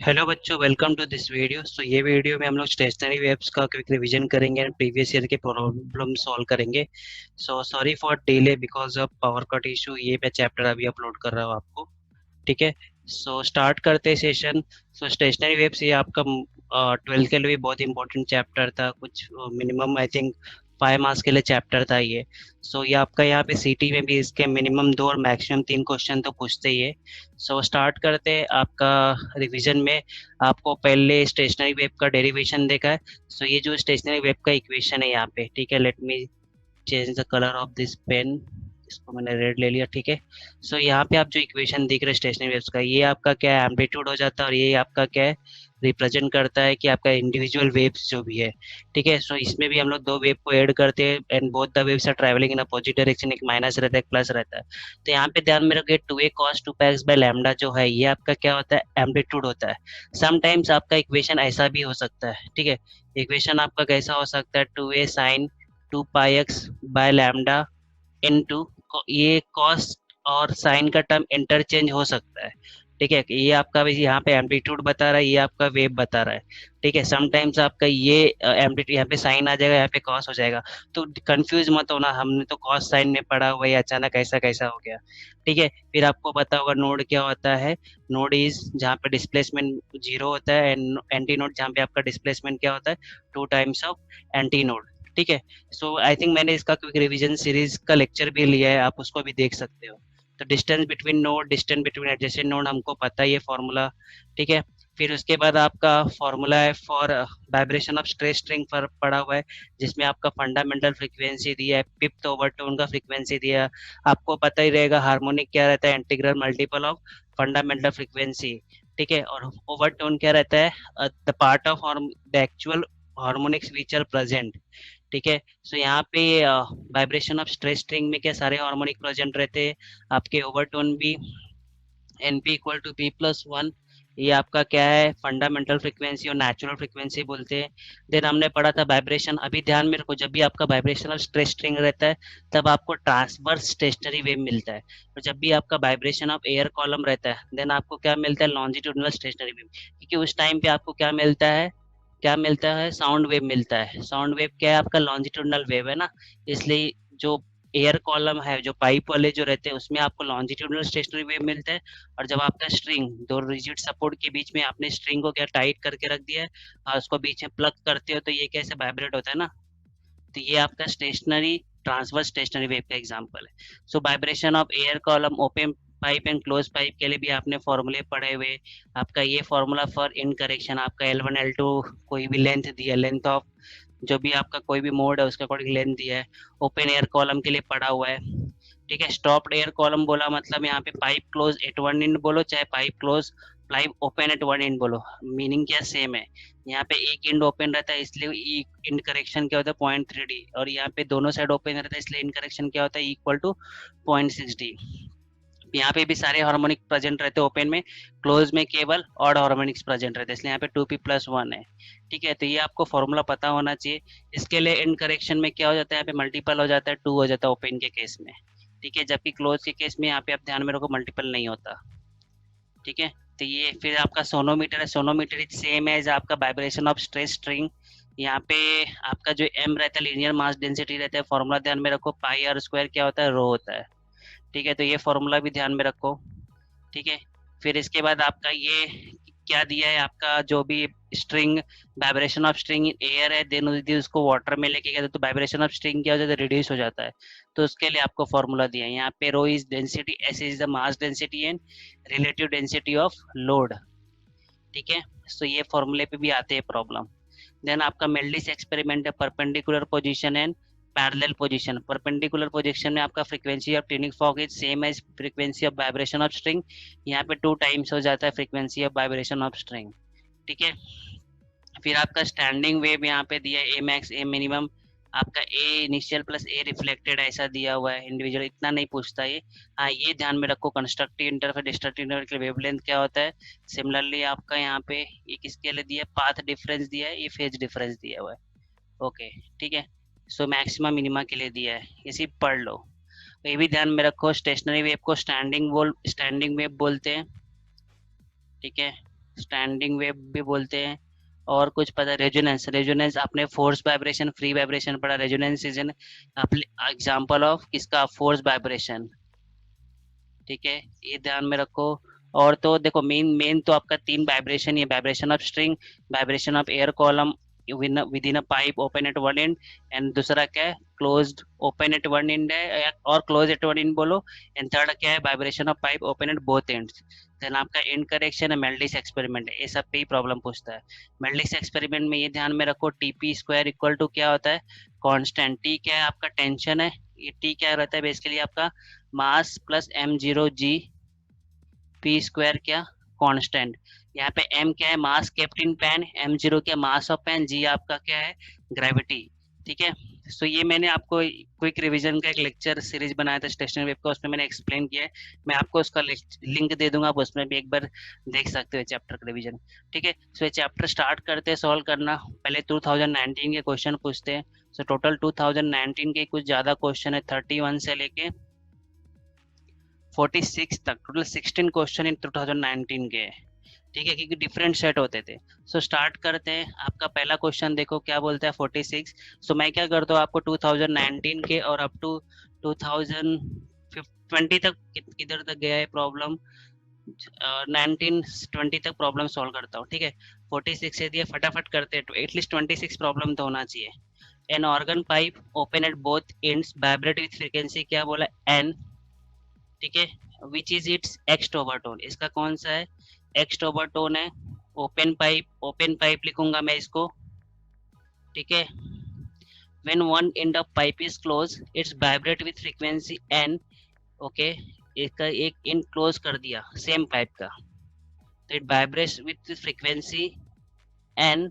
Hello बच्चों, welcome to this video. ये video में हम लोग स्टेशनरी वेब्स का क्विक रिवीजन करेंगे एंड प्रीवियस ईयर के प्रॉब्लम सॉल्व करेंगे। Sorry for delay because of power cut issue. ये मैं चैप्टर अभी अपलोड कर रहा हूँ आपको। ठीक है। स्टार्ट करते हैं सेशन। स्टेशनरी वेब्स ये आपका 12th के लिए भी बहुत इंपॉर्टेंट चैप्टर था। कुछ मिनिमम आई थिंक 5 मार्क्स के लिए चैप्टर था ये। ये आपका यहाँ पे सीटी में भी इसके मिनिमम 2 और मैक्सिमम 3 क्वेश्चन तो पूछते ही है। स्टार्ट करते हैं आपका रिवीजन में। आपको पहले स्टेशनरी वेब का डेरिवेशन देखा है। ये जो स्टेशनरी वेब का इक्वेशन है यहाँ पे, ठीक है, let me change the colour of this pen. इसको मैंने रेड ले लिया, ठीक है। यहाँ पे आप जो इक्वेशन देख रहे हैं स्टेशनरी वेव्स का, ये आपका क्या है, एम्पलीट्यूड हो जाता है, और ये आपका क्या है, रिप्रेजेंट करता है कि आपका इंडिविजुअल वेव्स जो भी है। ठीक है। इसमें भी हम लोग दो वेव को ऐड करते हैं and both the waves are travelling in opposite direction. एक माइनस रहता है, एक प्लस रहता है। तो यहाँ पे ध्यान में रखिए, 2a cos 2πx by lambda जो है, ये आपका क्या होता है, एम्पलीट्यूड होता है। समटाइम्स आपका इक्वेशन ऐसा भी हो सकता है, ठीक है। इक्वेशन आपका कैसा हो सकता है, 2a sin 2πx by lambda into, ये कॉस और साइन का टर्म इंटरचेंज हो सकता है। ठीक है। ये आपका भी यहाँ पे एम्पलीट्यूड बता रहा है, ये आपका वेव बता रहा है। ठीक है। समटाइम्स आपका ये एम्पलीट्यूड, यहाँ पे साइन आ जाएगा, यहाँ पे कॉस हो जाएगा। तो कंफ्यूज मत होना, हमने तो कॉस साइन में पढ़ा हुआ है, अचानक ऐसा कैसा हो गया। ठीक है। फिर आपको पता होगा नोड क्या होता है। नोड इज जहाँ पे डिस्प्लेसमेंट जीरो होता है, एंड एंटी नोड जहाँ पे आपका डिस्प्लेसमेंट क्या होता है, 2 टाइम्स ऑफ एंटी नोड। ठीक है। आई थिंक मैंने इसका क्विक रिवीजन सीरीज का लेक्चर भी लिया है, आप उसको भी देख सकते हो। तो distance between node, distance between adjacent node, हमको पता है ये फॉर्मूला। ठीक है। फिर उसके बाद आपका फॉर्मूला है for vibration of stress string पर पड़ा हुआ है, जिसमें आपका फंडामेंटल फ्रीक्वेंसी दिया है, फिफ्थ ओवरटोन का फ्रीक्वेंसी दिया है। आपको पता ही रहेगा हार्मोनिक क्या रहता है, integral multiple of fundamental frequency. ठीक है। और ओवरटोन क्या रहता है, the part of the actual harmonics which are present. ठीक है। यहाँ पे वाइब्रेशन ऑफ स्ट्रेस स्ट्रिंग में क्या सारे हार्मोनिक प्रेजेंट रहते हैं, आपके ओवरटोन भी NP equal to P plus one. ये आपका क्या है, फंडामेंटल फ्रीक्वेंसी और नेचुरल फ्रीक्वेंसी बोलते हैं। देन हमने पढ़ा था वाइब्रेशन। अभी ध्यान में रखो, जब भी आपका वाइब्रेशन ऑफ स्ट्रेस स्ट्रिंग रहता है, तब आपको ट्रांसवर्स स्टेशनरी वेव मिलता है। और जब भी आपका वाइब्रेशन ऑफ एयर कॉलम रहता है, देन आपको क्या मिलता है, लॉन्जिट्यूडिनल स्टेशनरी वेव। क्योंकि उस टाइम पे आपको क्या मिलता है, क्या मिलता है, साउंड वेव मिलता है। साउंड वेव क्या है, आपका लॉन्जिट्यूडिनल वेव है ना। इसलिए जो एयर कॉलम है, जो पाइप वाले जो रहते हैं, उसमें आपको लॉन्जिट्यूडिनल स्टेशनरी वेव मिलता है। और जब आपका स्ट्रिंग दो रिजिड सपोर्ट के बीच में आपने स्ट्रिंग को क्या टाइट करके रख दिया है, और उसको बीच में प्लग करते हो, तो ये कैसे वाइब्रेट होता है ना। तो ये आपका स्टेशनरी ट्रांसवर्स स्टेशनरी वेव का एग्जांपल है। Vibration of air column, open pipe and close pipe के लिए भी आपने फॉर्मूले पढ़े हुए। आपका ये फॉर्मूला फॉर इन करेक्शन, आपका L1 L2 कोई भी लेंथ दिया, लेंथ ऑफ जो भी आपका कोई भी मोड है उसके अकॉर्डिंग लेंथ दिया है। ओपन एयर कॉलम के लिए पड़ा हुआ है। ठीक है। स्टॉप्ड एयर कॉलम बोला मतलब यहाँ पे pipe close at one end बोलो, चाहे pipe close pipe open at one end बोलो, मीनिंग क्या सेम है। यहाँ पे एक एंड ओपन रहता है, इसलिए इंड करेक्शन क्या होता है, 0.3D। और यहाँ पे दोनों साइड ओपन रहता है, इसलिए इंड करेक्शन क्या होता है, इक्वल टू 0.6D। यहाँ पे भी सारे हार्मोनिक प्रेजेंट रहते हैं ओपन में, क्लोज में केवल ऑड हार्मोनिक्स प्रेजेंट रहते हैं, इसलिए यहाँ पे 2p+1 है। ठीक है। तो ये आपको फॉर्मूला पता होना चाहिए। इसके लिए इंड करेक्शन में क्या हो जाता है, यहाँ पे मल्टीपल हो जाता है, 2 हो जाता है ओपन के केस में। ठीक है। जबकि क्लोज के केस में यहाँ पे आप ध्यान में रखो, मल्टीपल नहीं होता। ठीक है। तो ये फिर आपका सोनोमीटर है। सोनोमीटर इज सेम एज आपका वाइब्रेशन ऑफ स्ट्रेस स्ट्रिंग। यहाँ पे आपका जो एम रहता है, लीनियर मास डेंसिटी रहता है, फॉर्मूला ध्यान में रखो, पाई आर स्क्वायर क्या होता है, रो होता है। ठीक है। तो ये फॉर्मूला भी ध्यान में रखो। ठीक है। फिर इसके बाद आपका ये क्या दिया है, आपका जो भी string, vibration of string air है, देन यदि उसको वाटर में लेके गया तो वाइब्रेशन ऑफ स्ट्रिंग क्या हो जाता है, रिड्यूस हो जाता है। तो उसके लिए आपको फॉर्मूला दिया है यहाँ पे, rho is density, s is the mass density and relative density of load. ठीक है। ये फॉर्मूले पे भी आते हैं प्रॉब्लम। देन आपका मेल्डिस एक्सपेरिमेंट है, perpendicular position and parallel position. Perpendicular position में आपका frequency of tuning fork is same as frequency of vibration of string. यहाँ पे 2 टाइम्स हो जाता है frequency of vibration of string. ठीक है। फिर आपका स्टैंडिंग वेव यहाँ पे दिया है, ए मैक्स ए मिनिमम, आपका ए इनिशियल प्लस ए रिफ्लेक्टेड ऐसा दिया हुआ है। इंडिविजुअल इतना नहीं पूछता ये। हाँ, ये ध्यान में रखो, कंस्ट्रक्टिव इंटरफेरेंस डिस्ट्रक्टिव इंटरफेरेंस के वेवलेंथ क्या होता है। सिमिलरली आपका यहाँ पे ये किसके लिए दिया है, पाथ डिफरेंस दिया है, ये फेज डिफरेंस दिया हुआ है। ओके। ठीक है। मैक्सिमा मिनिमा के लिए दिया है, ये सिर्फ पढ़ लो। ये भी ध्यान में रखो, स्टेशनरी वेव को स्टैंडिंग वेव बोलते हैं। ठीक है। स्टैंडिंग वेव भी बोलते हैं, और कुछ पता, रेजोनेंस, रेजोनेंस आपने फोर्स वाइब्रेशन फ्री वाइब्रेशन पढ़ा, resonance is an example of किसका, फोर्स वाइब्रेशन। ठीक है, ये ध्यान में रखो। और तो देखो मेन मेन तो आपका तीन वाइब्रेशन, ये vibration of string, vibration of air column within a pipe open at one end, and दूसरा क्या है, closed open at one end है और क्लोज एट वन एंड बोलो, एंड थर्ड क्या है, vibration of pipe open at both ends. Then आपका end correction है मेल्डिस एक्सपेरिमेंट है, ये सब पे ही प्रॉब्लम पूछता है। मेल्डिस एक्सपेरिमेंट में ये ध्यान में रखो, टीपी स्क्वायर इक्वल टू क्या होता है, कांस्टेंट। टी क्या है आपका, टेंशन है, ये टी क्या रहता है बेसिकली आपका, mass plus m zero g p square क्या, कांस्टेंट। यहाँ पे एम क्या है, mass kept in pan, m zero क्या, मास ऑफ पेन, जी आपका क्या है, ग्रेविटी। ठीक है, सो ये मैंने आपको क्विक रिवीजन का एक लेक्चर सीरीज बनाया था स्टेशनरी वेव का, उसमें मैंने एक्सप्लेन किया है। मैं आपको उसका लिंक दे दूंगा, आप उसमें भी एक बार देख सकते हो चैप्टर का रिवीजन। ठीक है, सो ये चैप्टर स्टार्ट करते हैं सॉल्व करना। पहले 2019 के क्वेश्चन पूछते हैं। सो टोटल 2019 के कुछ ज्यादा क्वेश्चन है, 31 से लेके 46 तक, टोटल 16 क्वेश्चन इन 2019 के। ठीक है, क्योंकि डिफरेंट सेट होते थे। सो स्टार्ट करते हैं। आपका पहला क्वेश्चन देखो क्या बोलता है, 46। सो मैं क्या करता हूँ, आपको 2019 के और अप टू 2020 तक किधर तक गया है प्रॉब्लम, 1920 तक प्रॉब्लम सॉल्व करता हूँ। ठीक है, 46 से दिए, फटाफट करते हैं, एटलीस्ट 26 प्रॉब्लम तो होना चाहिए। An organ pipe open at both ends vibrate with frequency क्या बोला, एन। ठीक है, which is it's x overtone, इसका कौन सा है, एक्स ओवरटोन है। ओपन पाइप लिखूंगा मैं इसको। ठीक है, when one end of pipe is closed it's vibrate with frequency n। Okay, इसका एक end क्लोज कर दिया सेम पाइप का, तो it vibrates with frequency n,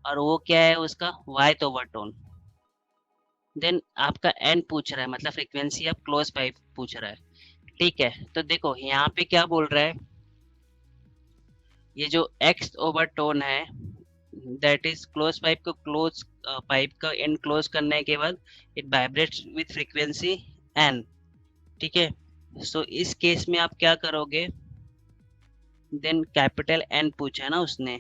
और वो क्या है उसका वाइथ ओवरटोन। देन आपका n पूछ रहा है, मतलब फ्रीक्वेंसी ऑफ क्लोज पाइप पूछ रहा है। ठीक है, तो देखो यहाँ पे क्या बोल रहा है, ये जो एक्स ओवरटोन है दैट इज क्लोज पाइप को क्लोज, पाइप का एंड क्लोज करने के बाद it vibrates with frequency n. ठीक है, सो इस केस में आप क्या करोगे, देन कैपिटल एन पूछा है ना उसने।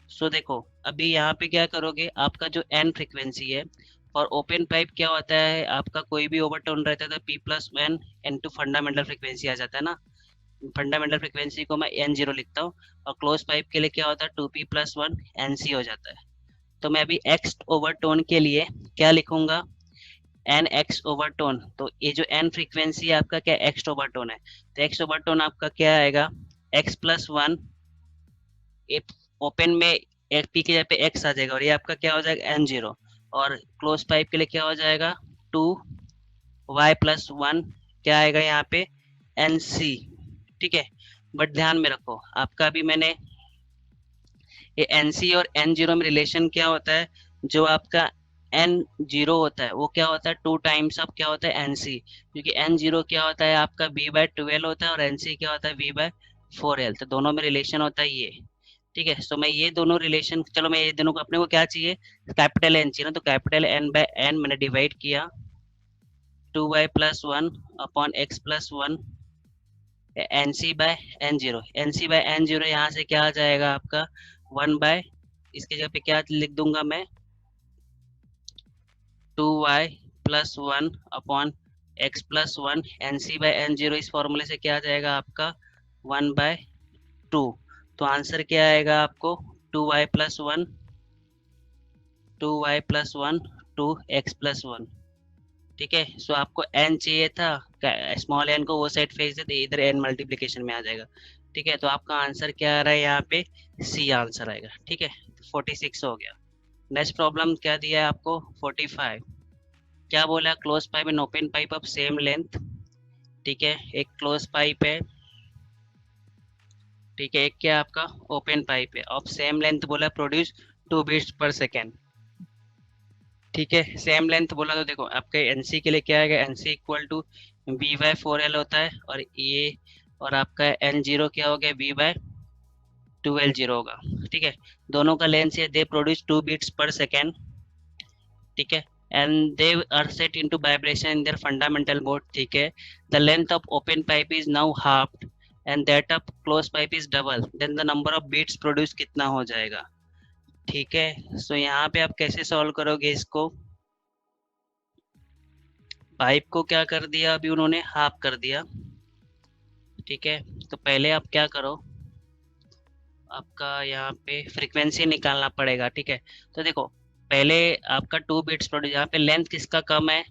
सो देखो अभी यहाँ पे क्या करोगे, आपका जो एन फ्रीक्वेंसी है और ओपन पाइप क्या होता है आपका, कोई भी ओवरटोन रहता है तो p plus n n two fundamental frequency आ जाता है ना। फंडामेंटल फ्रीक्वेंसी को मैं एन जीरो लिखता हूँ, और क्लोज पाइप के लिए क्या होता है, two P plus one N C हो जाता है। तो मैं अभी एक्स ओवरटोन के लिए क्या लिखूंगा, एन एक्स ओवरटोन। तो ये जो एन फ्रीक्वेंसी है आपका क्या, एक्स ओवरटोन है, तो एक्स ओवरटोन आपका क्या आएगा, एक्स प्लस वन, ओपन में एक पी के जगह पे एक्स आ जाएगा, और ये आपका क्या हो जाएगा एन जीरो, और क्लोज पाइप के लिए क्या हो जाएगा, टू वाई प्लस वन, क्या आएगा यहाँ पे, एन सी। ठीक है, बट ध्यान में रखो आपका अभी मैंने ये एन सी और एन जीरो में रिलेशन क्या होता है, जो आपका एन जीरो होता है वो क्या होता है, टू टाइम्स ऑफ क्या होता है, एन सी। क्योंकि एन जीरो क्या होता है आपका बी बाय ट्वेल्व होता है, और एन सी क्या होता है बी बाय फोर एल, तो दोनों में रिलेशन होता है ये। ठीक है, सो मैं ये दोनों रिलेशन, चलो मैं ये दोनों को, अपने को क्या चाहिए, कैपिटल एन चाहिए ना, तो कैपिटल एन बाय एन मैंने डिवाइड किया, two Y plus one upon X plus one, N C by N zero, N C by N zero यहाँ से क्या आ जाएगा आपका, वन बाय, इसके जगह पे क्या लिख दूंगा मैं, two Y plus one upon X plus one, N C by N zero, इस फॉर्मूले से क्या आ जाएगा आपका, वन बाय टू। तो आंसर क्या आएगा आपको, two Y plus one, two Y plus one, two X plus one. ठीक है, सो आपको एन चाहिए था, स्मॉल एन को वो साइड फेंक देते, इधर एन मल्टीप्लीकेशन में आ जाएगा। ठीक है, तो आपका आंसर क्या आ रहा है यहाँ पे, सी आंसर आएगा। ठीक है, 46 हो गया। नेक्स्ट प्रॉब्लम क्या दिया है आपको, 45। क्या बोला, close pipe and open pipe of same length. ठीक है, एक क्लोज पाइप है, ठीक है, एक क्या आपका ओपन पाइप है, ऑफ सेम लेंथ बोला, प्रोड्यूस 2 बीट्स पर सेकेंड। ठीक है, सेम लेंथ बोला तो देखो आपके एनसी के लिए क्या आएगा, NC equal to V by four L होता है, और ये और आपका एन जीरो क्या हो गया, V by two L zero होगा। ठीक है, दोनों का लेंथ है, they produce 2 beats per second. ठीक है, and they are set into vibration in their fundamental mode. ठीक है, the length of open pipe is now halved and that up close pipe is double, then the number of beats produce कितना हो जाएगा। ठीक है, सो यहाँ पे आप कैसे सॉल्व करोगे इसको। पाइप को क्या कर दिया, अभी उन्होंने हाफ कर दिया। ठीक है, तो पहले आप क्या करो, आपका यहाँ पे फ्रीक्वेंसी निकालना पड़ेगा। ठीक है, तो देखो पहले आपका 2 बिट्स प्रोड्यूस, यहाँ पे लेंथ किसका कम है,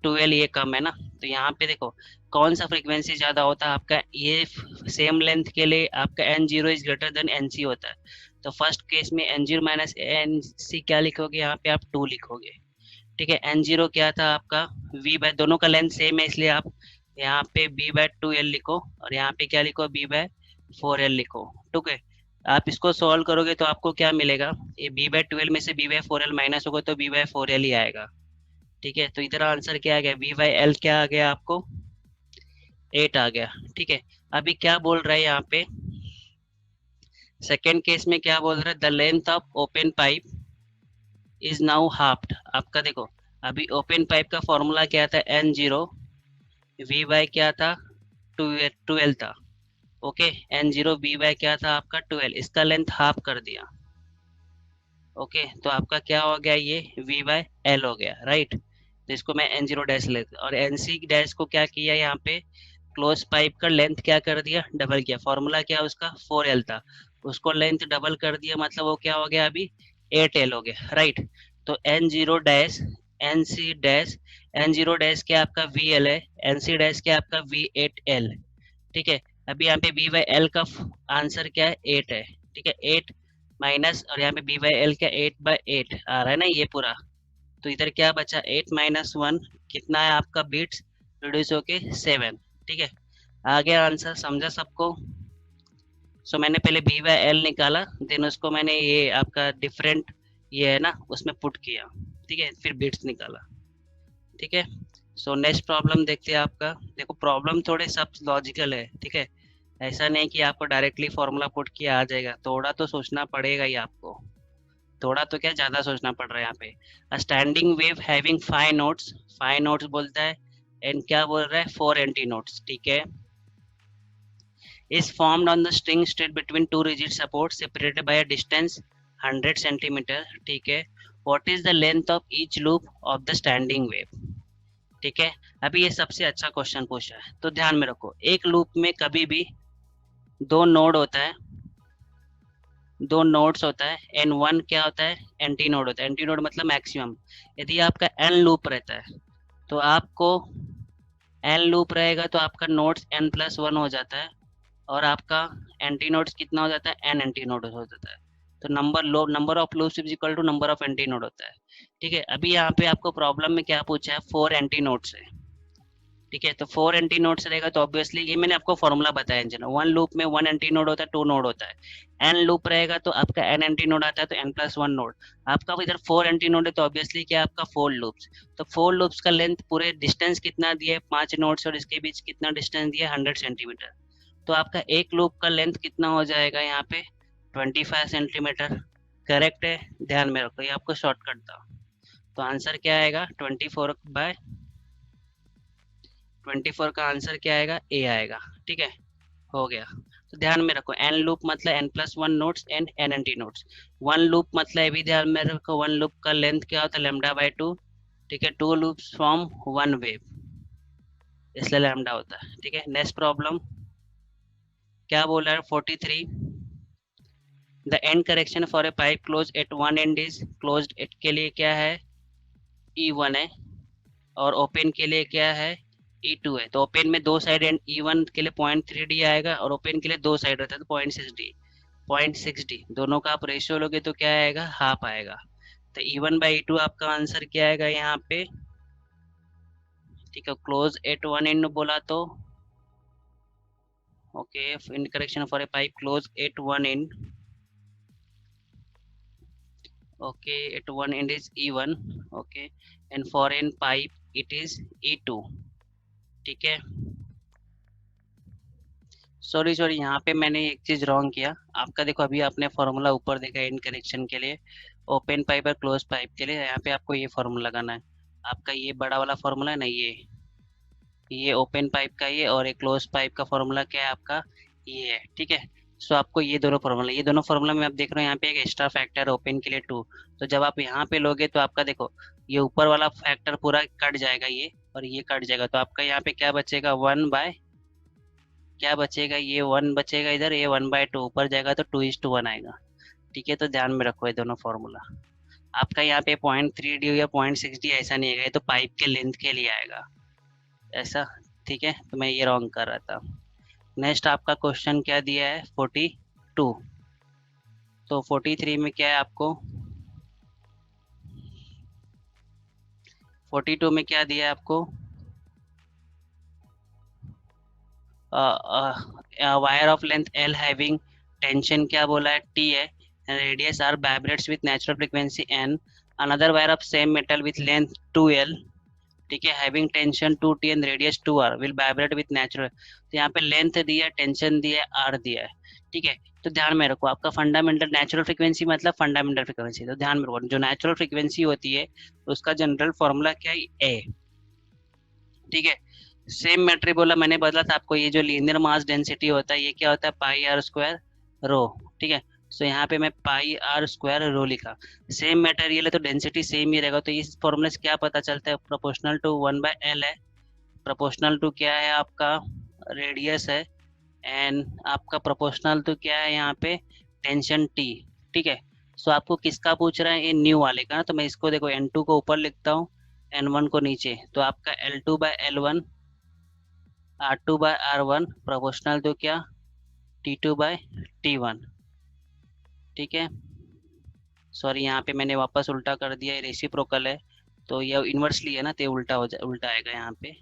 12 ये कम है ना, तो यहाँ पे देखो कौन सा फ्रीक्वेंसी ज्यादा होता है आपका, ये सेम लेंथ के लिए आपका n0 is greater then nc होता है। तो फर्स्ट केस में n0 माइनस nc क्या लिखोगे, यहाँ पे आप 2 लिखोगे। ठीक है, n0 क्या था आपका v बाय, दोनों का लेंथ सेम है इसलिए आप यहाँ पे b बाय 2l लिखो, और यहाँ पे क्या लिखो, b बाय 4l लिखो। ठीक है, आप इसको सॉल्व करोगे तो आपको क्या मिलेगा, ये b बाय 12 में से b बाय 4l माइनस होगा तो b बाय 4l ही आएगा। ठीक है, तो इधर आंसर क्या आ गया, v बाई एल क्या आ गया आपको, 8 आ गया। ठीक है, अभी क्या बोल रहा है यहाँ पे, सेकेंड केस में क्या बोल रहा है, the length of open pipe is now halved. आपका देखो अभी ओपन पाइप का फॉर्मूला क्या था, n0 v बाय क्या था, 12 था। ओके, n0 v बाय क्या था आपका 12, इसका लेंथ हाफ कर दिया। ओके, तो आपका क्या हो गया, ये v बाय एल हो गया, राइट। तो इसको मैं n0 डैश लेता, और nc डैश को क्या किया यहाँ पे, क्लोज पाइप का लेंथ क्या कर दिया, डबल किया। फॉर्मूला क्या उसका 4l था, उसको लेंथ डबल कर दिया, मतलब वो क्या हो गया अभी 8l हो गया, राइट। तो n0 dash nc dash, n0 dash क्या आपका vl है, nc डैश क्या आपका v8l। ठीक है, अभी यहाँ पे b बाई एल का आंसर क्या है, 8 है। ठीक है, 8 माइनस, और यहाँ पे b बाई एल क्या 8/8 आ रहा है ना ये पूरा, तो इधर क्या बचा 8 माइनस 1, कितना है आपका बीट्स प्रोड्यूस होके 7। ठीक है, आ गया आंसर, समझा सबको। सो मैंने पहले b बाई एल निकाला, देन उसको मैंने ये आपका डिफरेंट ये है ना उसमें पुट किया। ठीक है, फिर बीट्स निकाला। ठीक है, सो नेक्स्ट प्रॉब्लम देखते हैं आपका। देखो प्रॉब्लम थोड़े सब लॉजिकल है। ठीक है, ऐसा नहीं कि आपको डायरेक्टली फॉर्मूला पुट किया आ जाएगा, थोड़ा तो सोचना पड़ेगा ही आपको, थोड़ा तो क्या ज्यादा सोचना पड़ रहा है यहाँ पे। A standing wave having 5 notes, 5 notes बोलता है, एंड क्या बोल रहा है 4 एंटी नोट्स। ठीक है, is formed on the string straight between two rigid supports separated by a distance 100 centimeter. ठीक है, what is the length of each loop of the standing wave। ठीक है, अभी ये सबसे अच्छा क्वेश्चन पूछा है, तो ध्यान में रखो, एक लूप में कभी भी दो नोड होता है, दो नोड्स होता है, एन वन क्या होता है, एंटी नोड होता है। एंटी नोड मतलब मैक्सिमम। यदि आपका एन लूप रहता है तो आपको एन लूप रहेगा तो आपका नोड्स n+1 हो जाता है, और आपका एंटी नोड्स कितना हो जाता है, एन एंटी नोड हो जाता है। तो number of loops is equal to number of anti node होता है। ठीक है, अभी यहाँ पे आपको प्रॉब्लम में क्या पूछा है, 4 एंटी नोड्स है। ठीक है, तो 4 एंटी नोड्स रहेगा तो ऑब्वियसली ये मैंने आपको फॉर्मूला बताया इंजन, वन लूप में 1 एंटी नोड होता है, 2 नोड होता है। एन लूप रहेगा तो आपका एन एंटी नोड आता है, तो n+1 नोड। आपका इधर 4 एंटी नोड है तो ऑब्वियसली क्या आपका 4 लूप्स। तो 4 लूप्स का लेंथ पूरे डिस्टेंस कितना दिया है, 5 नोड्स और इसके बीच कितना डिस्टेंस दिया है, 100 सेंटीमीटर। तो आपका एक लूप का लेंथ कितना हो जाएगा यहाँ पे, 25 सेंटीमीटर। करेक्ट है, ध्यान में रखो, ये आपको शॉर्टकट था। तो आंसर क्या आएगा, 24 का आंसर क्या आएगा, ए आएगा। ठीक है, हो गया। तो ध्यान में रखो, एन लूप मतलब n+1 nodes and an anti nodes. One loop मतलब ये भी ध्यान में रखो, वन लूप का लेंथ क्या होता है, λ/2। ठीक है, 2 लूप्स फॉर्म 1 वेव, इसलिए लैम्डा होता है। ठीक है, नेक्स्ट प्रॉब्लम क्या बोल रहा है, 43। The end correction for a pipe close at one end is closed eight के लिए क्या है, E1 है, और ओपन के लिए क्या है, E2 है। तो ओपन में दो साइड एंड E1 के लिए 0.3D आएगा, और ओपन के लिए दो साइड रहता है तो 0.6D दोनों का आप रेशियो लोगे तो क्या आएगा, हाफ आएगा। तो E1/E2 आपका आंसर क्या आएगा यहाँ पे। ठीक है, क्लोज एट वन एंड बोला तो okay, in correction for a pipe close at one end, okay at one end is E1, okay, and for an pipe it is E2। ठीक है, सॉरी सॉरी, यहाँ पे मैंने एक चीज रॉन्ग किया आपका। देखो अभी आपने फॉर्मूला ऊपर देखा इन कनेक्शन के लिए, ओपन पाइप और क्लोज पाइप के लिए, यहाँ पे आपको ये फॉर्मूला लगाना है। आपका ये बड़ा वाला फॉर्मूला है ना, ये ये ओपन पाइप का ये, और एक क्लोज पाइप का फॉर्मूला क्या है आपका, ये है, ठीक है। सो आपको ये दोनों फार्मूला में आप देख रहे हो यहाँ पे एक एक्स्ट्रा फैक्टर ओपन के लिए 2। तो जब आप यहाँ पे लोगे तो आपका देखो ये ऊपर वाला फैक्टर पूरा कट जाएगा ये, और ये कट जाएगा, तो आपका यहाँ पे क्या बचेगा, 1 बाय, क्या बचेगा, ये 1 बचेगा इधर, ये 1/2 ऊपर जाएगा तो 2:1 आएगा, ठीक है। तो ध्यान में रखो ये दोनों फॉर्मूला। आपका यहाँ पे 0.3D या 0.6D ऐसा नहीं आएगा, ये तो पाइप के लेंथ के लिए आएगा ऐसा, ठीक है। तो मैं ये रॉन्ग कर रहा था। नेक्स्ट आपका क्वेश्चन क्या दिया है, 42। तो 43 में क्या है आपको, 42 में क्या दिया है आपको, wire of length L having tension क्या बोला है, T है, radius R vibrates with natural frequency N, another wire of same metal with length 2L, ठीक है, having tension 2T and radius 2R will vibrate with natural. तो यहाँ पे length दिया है, टेंशन दिया है, R दिया है, ठीक है। तो ध्यान में रखो आपका फंडामेंटल नेचुरल फ्रीक्वेंसी मतलब फंडामेंटल फ्रीक्वेंसी, तो ध्यान में रखो जो नेचुरल फ्रीक्वेंसी होती है उसका जनरल फॉर्मूला क्या है, A, ठीक है। सेम मैट्रिक बोला मैंने, बदला था आपको, ये जो लीनियर मास डेंसिटी होता है ये क्या होता है, πr² रो, ठीक है। सो यहाँ पे मैं πr² रो लिखा। सेम मटेरियल है तो डेंसिटी सेम ही रहेगा, तो इस फॉर्मूले से क्या पता चलता है, प्रोपोर्शनल टू 1/L है, प्रोपोर्शनल टू क्या है आपका, रेडियस है, एंड आपका प्रोपोर्शनल टू क्या है यहाँ पे, टेंशन T, ठीक है। सो आपको किसका पूछ रहा है, ये न्यू वाले का ना, तो मैं इसको देखो N2 को ऊपर लिखता हूँ, N1 को नीचे, तो आपका L2/L1 R2/R1 प्रोपोर्शनल तो क्या, T2/T1, ठीक है। सॉरी यहाँ पे मैंने वापस उल्टा कर दिया, ये रेसिप्रोकल है तो ये इन्वर्सली है ना, तो उल्टा उल्टा आएगा यहाँ पे।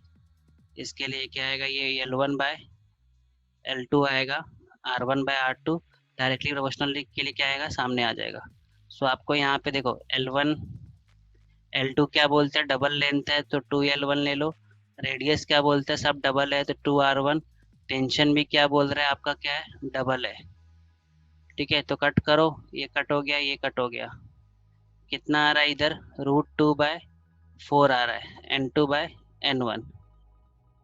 इसके लिए क्या आएगा, ये L1/L2 आएगा, R1/R2 डायरेक्टली प्रोपोर्शनल के लिए क्या आएगा, सामने आ जाएगा। सो आपको यहाँ पे देखो L1 L2 क्या बोलते हैं, डबल लेंथ है तो 2L1 ले लो, रेडियस क्या बोलते हैं, सब डबल है तो 2R1, टेंशन भी क्या बोल रहा है आपका, क्या है, डबल है, ठीक है। तो कट करो, ये कट हो गया, ये कट हो गया, कितना आ रहा है इधर, √2/4 आ रहा है, N2/N1,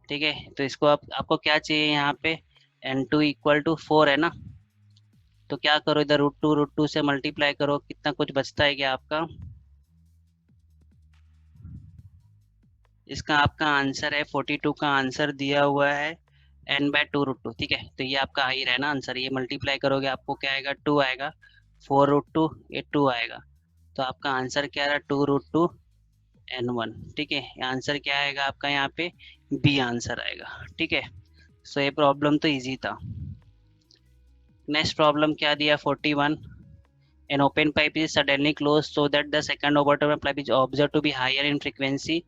ठीक है। तो इसको आपको क्या चाहिए यहाँ पे, N2 = 4 है ना, तो क्या करो इधर √2 से मल्टीप्लाई करो, कितना कुछ बचता है क्या आपका, इसका आपका आंसर है 42 का आंसर दिया हुआ है N/2√2, ठीक है। तो ये आपका आ ही रहा है ना आंसर, ये मल्टीप्लाई करोगे आपको क्या आएगा, 2 आएगा, 4√2 ये 2 आएगा, तो आपका आंसर क्या रहा, 2√2 N1, ठीक है। आंसर क्या आएगा आपका यहाँ पे, बी आंसर आएगा, ठीक है। सो ये प्रॉब्लम तो इजी था। नेक्स्ट प्रॉब्लम क्या दिया, 41, an open pipe is suddenly closed so that the second overtone of pipe is observed to be higher in frequency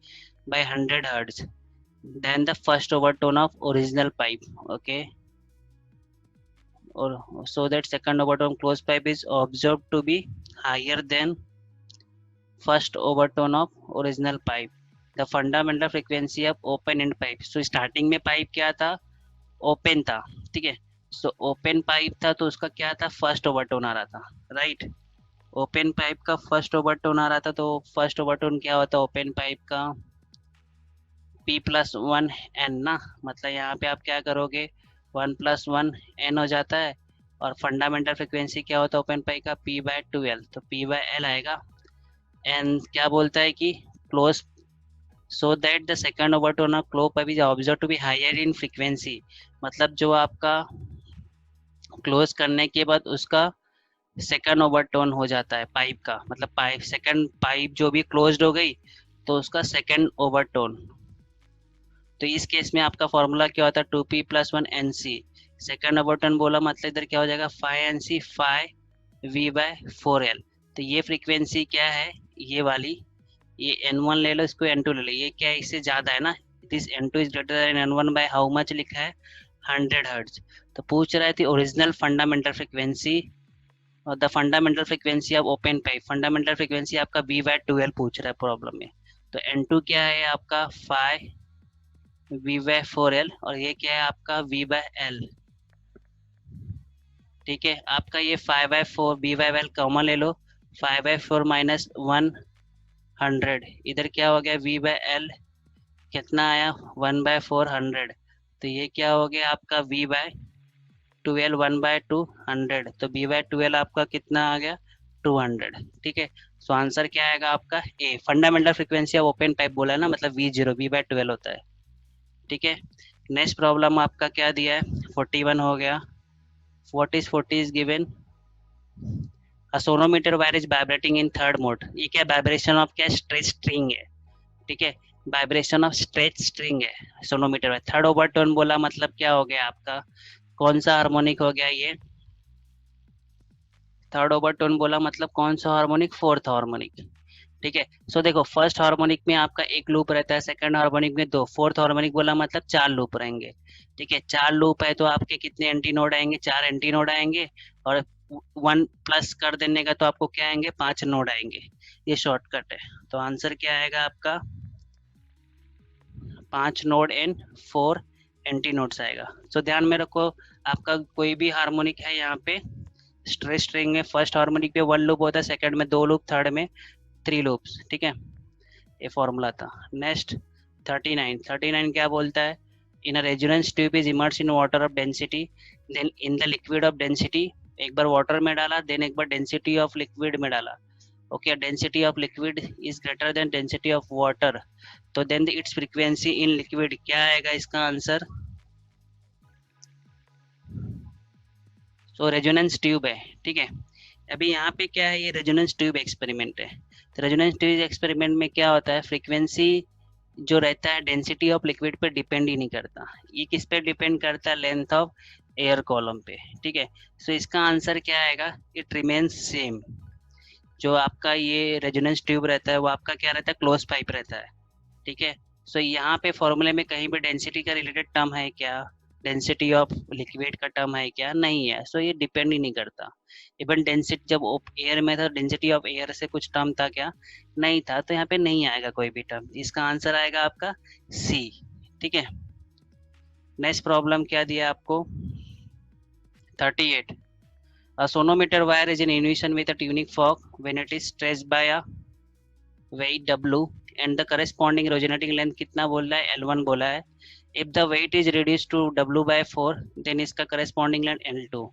by 100 hertz than the first overtone of original pipe, okay, or so that second overtone closed pipe is observed to be higher than first overtone of original pipe, the fundamental frequency of open end pipe। so starting में pipe क्या था, open था, ठीक है। so open pipe था तो उसका क्या था, फर्स्ट ओवरटोन आ रहा था, राइट। ओपन पाइप का फर्स्ट ओवरटोन आ रहा था, तो फर्स्ट ओवरटोन क्या होता है ओपन पाइप का, P+1N ना, मतलब यहाँ पे आप क्या करोगे, 1+1N हो जाता है, और फंडामेंटल फ्रिक्वेंसी क्या होता है ओपन पाइप का, P/2L, तो P/L आएगा। एन क्या बोलता है कि close, so that the second overtone of close pipe is observe to be higher in frequency, मतलब जो आपका क्लोज करने के बाद उसका सेकंड ओवरटोन हो जाता है पाइप का, मतलब पाइप सेकंड पाइप जो भी क्लोज्ड हो गई तो उसका सेकंड ओवरटोन। तो इस केस में आपका फॉर्मूला क्या होता है, 2P+1NC, सेकंड ओवरटोन बोला मतलब इधर क्या हो जाएगा, 5NC 5V/4L। तो ये फ्रीक्वेंसी क्या है, ये वाली, ये N1 ले लो, इसको N2 ले लो, ये क्या है, इससे ज़्यादा है ना, this N2 is greater then N1 by how much लिखा है, 100 हर्ट्ज। तो पूछ रहा है थी ओरिजिनल फंडामेंटल फ्रिक्वेंसी और the fundamental frequency of open pipe, fundamental frequency आपका V/2L पूछ रहा है प्रॉब्लम में। तो N2 क्या है आपका 5V/4L, और ये क्या है आपका V/L, ठीक है। आपका ये 5/4 V/L कॉमन ले लो, 5/4 - 100, इधर क्या हो गया V/L, कितना आया 1/400। तो ये क्या हो गया आपका V/12 1/200। तो V/12 आपका कितना आ गया 200। ठीक है। सो आंसर क्या आएगा आपका a. Fundamental frequency of open pipe बोला है ना, मतलब V0 V/12 होता है। ठीक है। नेक्स्ट प्रॉब्लम आपका क्या दिया है 41 हो गया। What is 40 is given a sonometer wire is vibrating in third mode. ये क्या वाइब्रेशन ऑफ क्या स्ट्रेच स्ट्रिंग है। ठीक है। वाइब्रेशन ऑफ स्ट्रेच स्ट्रिंग है सोनोमीटर वायर। थर्ड ओवरटोन बोला मतलब क्या हो गया आपका, कौन सा हार्मोनिक हो गया ये। थर्ड ओवरटोन बोला मतलब कौन सा हार्मोनिक, फोर्थ हार्मोनिक। ठीक है। सो देखो फर्स्ट हार्मोनिक में आपका एक लूप रहता है, सेकंड हार्मोनिक में दो, फोर्थ हार्मोनिक बोला मतलब चार लूप रहेंगे। ठीक है। चार लूप है तो आपके कितने एंटी नोड आएंगे, चार एंटी नोड आएंगे। और वन प्लस कर देने का तो आपको क्या आएंगे, पांच नोड आएंगे। ये शॉर्टकट है। तो आंसर क्या आएगा आपका, पांच node and four anti nodes आएगा। तो ध्यान में रखो, आपका कोई भी हार्मोनिक है यहाँ पे स्ट्रेच स्ट्रिंग में, फर्स्ट हार्मोनिक पे वन लूप होता है, सेकंड में दो लूप, थर्ड में थ्री लूप्स। ठीक है। ये फॉर्मूला था। नेक्स्ट 39 क्या बोलता है, in a resonance tube is immerse in water of density then in the liquid of density. एक बार वाटर में डाला, देन एक बार डेंसिटी ऑफ लिक्विड में डाला। Okay, density of liquid is greater than density of water. तो then its frequency in liquid क्या आएगा इसका आंसर। सो रेजोनेंस ट्यूब है। ठीक है। अभी यहाँ पे क्या है, ये रेजोनेंस ट्यूब एक्सपेरिमेंट है। तो रेजोनेंस ट्यूब एक्सपेरिमेंट में क्या होता है, फ्रीक्वेंसी जो रहता है डेंसिटी ऑफ लिक्विड पे डिपेंड ही नहीं करता। ये किस पे डिपेंड करता है, लेंथ ऑफ एयर कॉलम पे। ठीक है। सो इसका आंसर क्या आएगा, इट रिमेन्स सेम। जो आपका ये रेजोनेंस ट्यूब रहता है वो आपका क्या रहता है, क्लोज पाइप रहता है। ठीक है। सो यहाँ पे फॉर्मूले में कहीं पे डेंसिटी का रिलेटेड टर्म है क्या, डेंसिटी ऑफ लिक्विड का टर्म है क्या, नहीं है। सो ये डिपेंड ही नहीं करता। इवन डेंसिटी जब एयर में था, डेंसिटी ऑफ एयर से कुछ टर्म था क्या, नहीं था। तो यहाँ पे नहीं आएगा कोई भी टर्म। इसका आंसर आएगा आपका सी। ठीक है। नेक्स्ट प्रॉब्लम क्या दिया आपको 38। A sonometer wire is in unison with a tuning fork when it is stretched by a weight W and the corresponding resonating length कितना बोल रहा है, L1 बोला है। If the weight is reduced to W/4 then इसका corresponding length L2।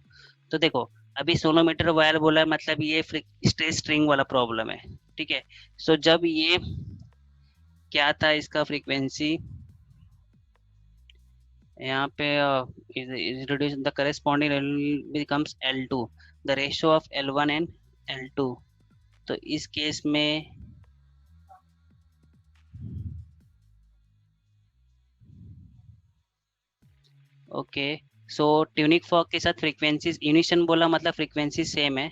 तो देखो अभी सोनोमीटर वायर बोला है मतलब ये स्ट्रेच स्ट्रिंग वाला प्रॉब्लम है। ठीक है। सो जब ये क्या था इसका फ्रीक्वेंसी यहाँ पे is reduced the corresponding becomes L2, the ratio of L1 and L2। तो इस केस में ओके, सो ट्यूनिक फॉक के साथ फ्रीक्वेंसीज यूनिशन बोला मतलब फ्रीक्वेंसी सेम है।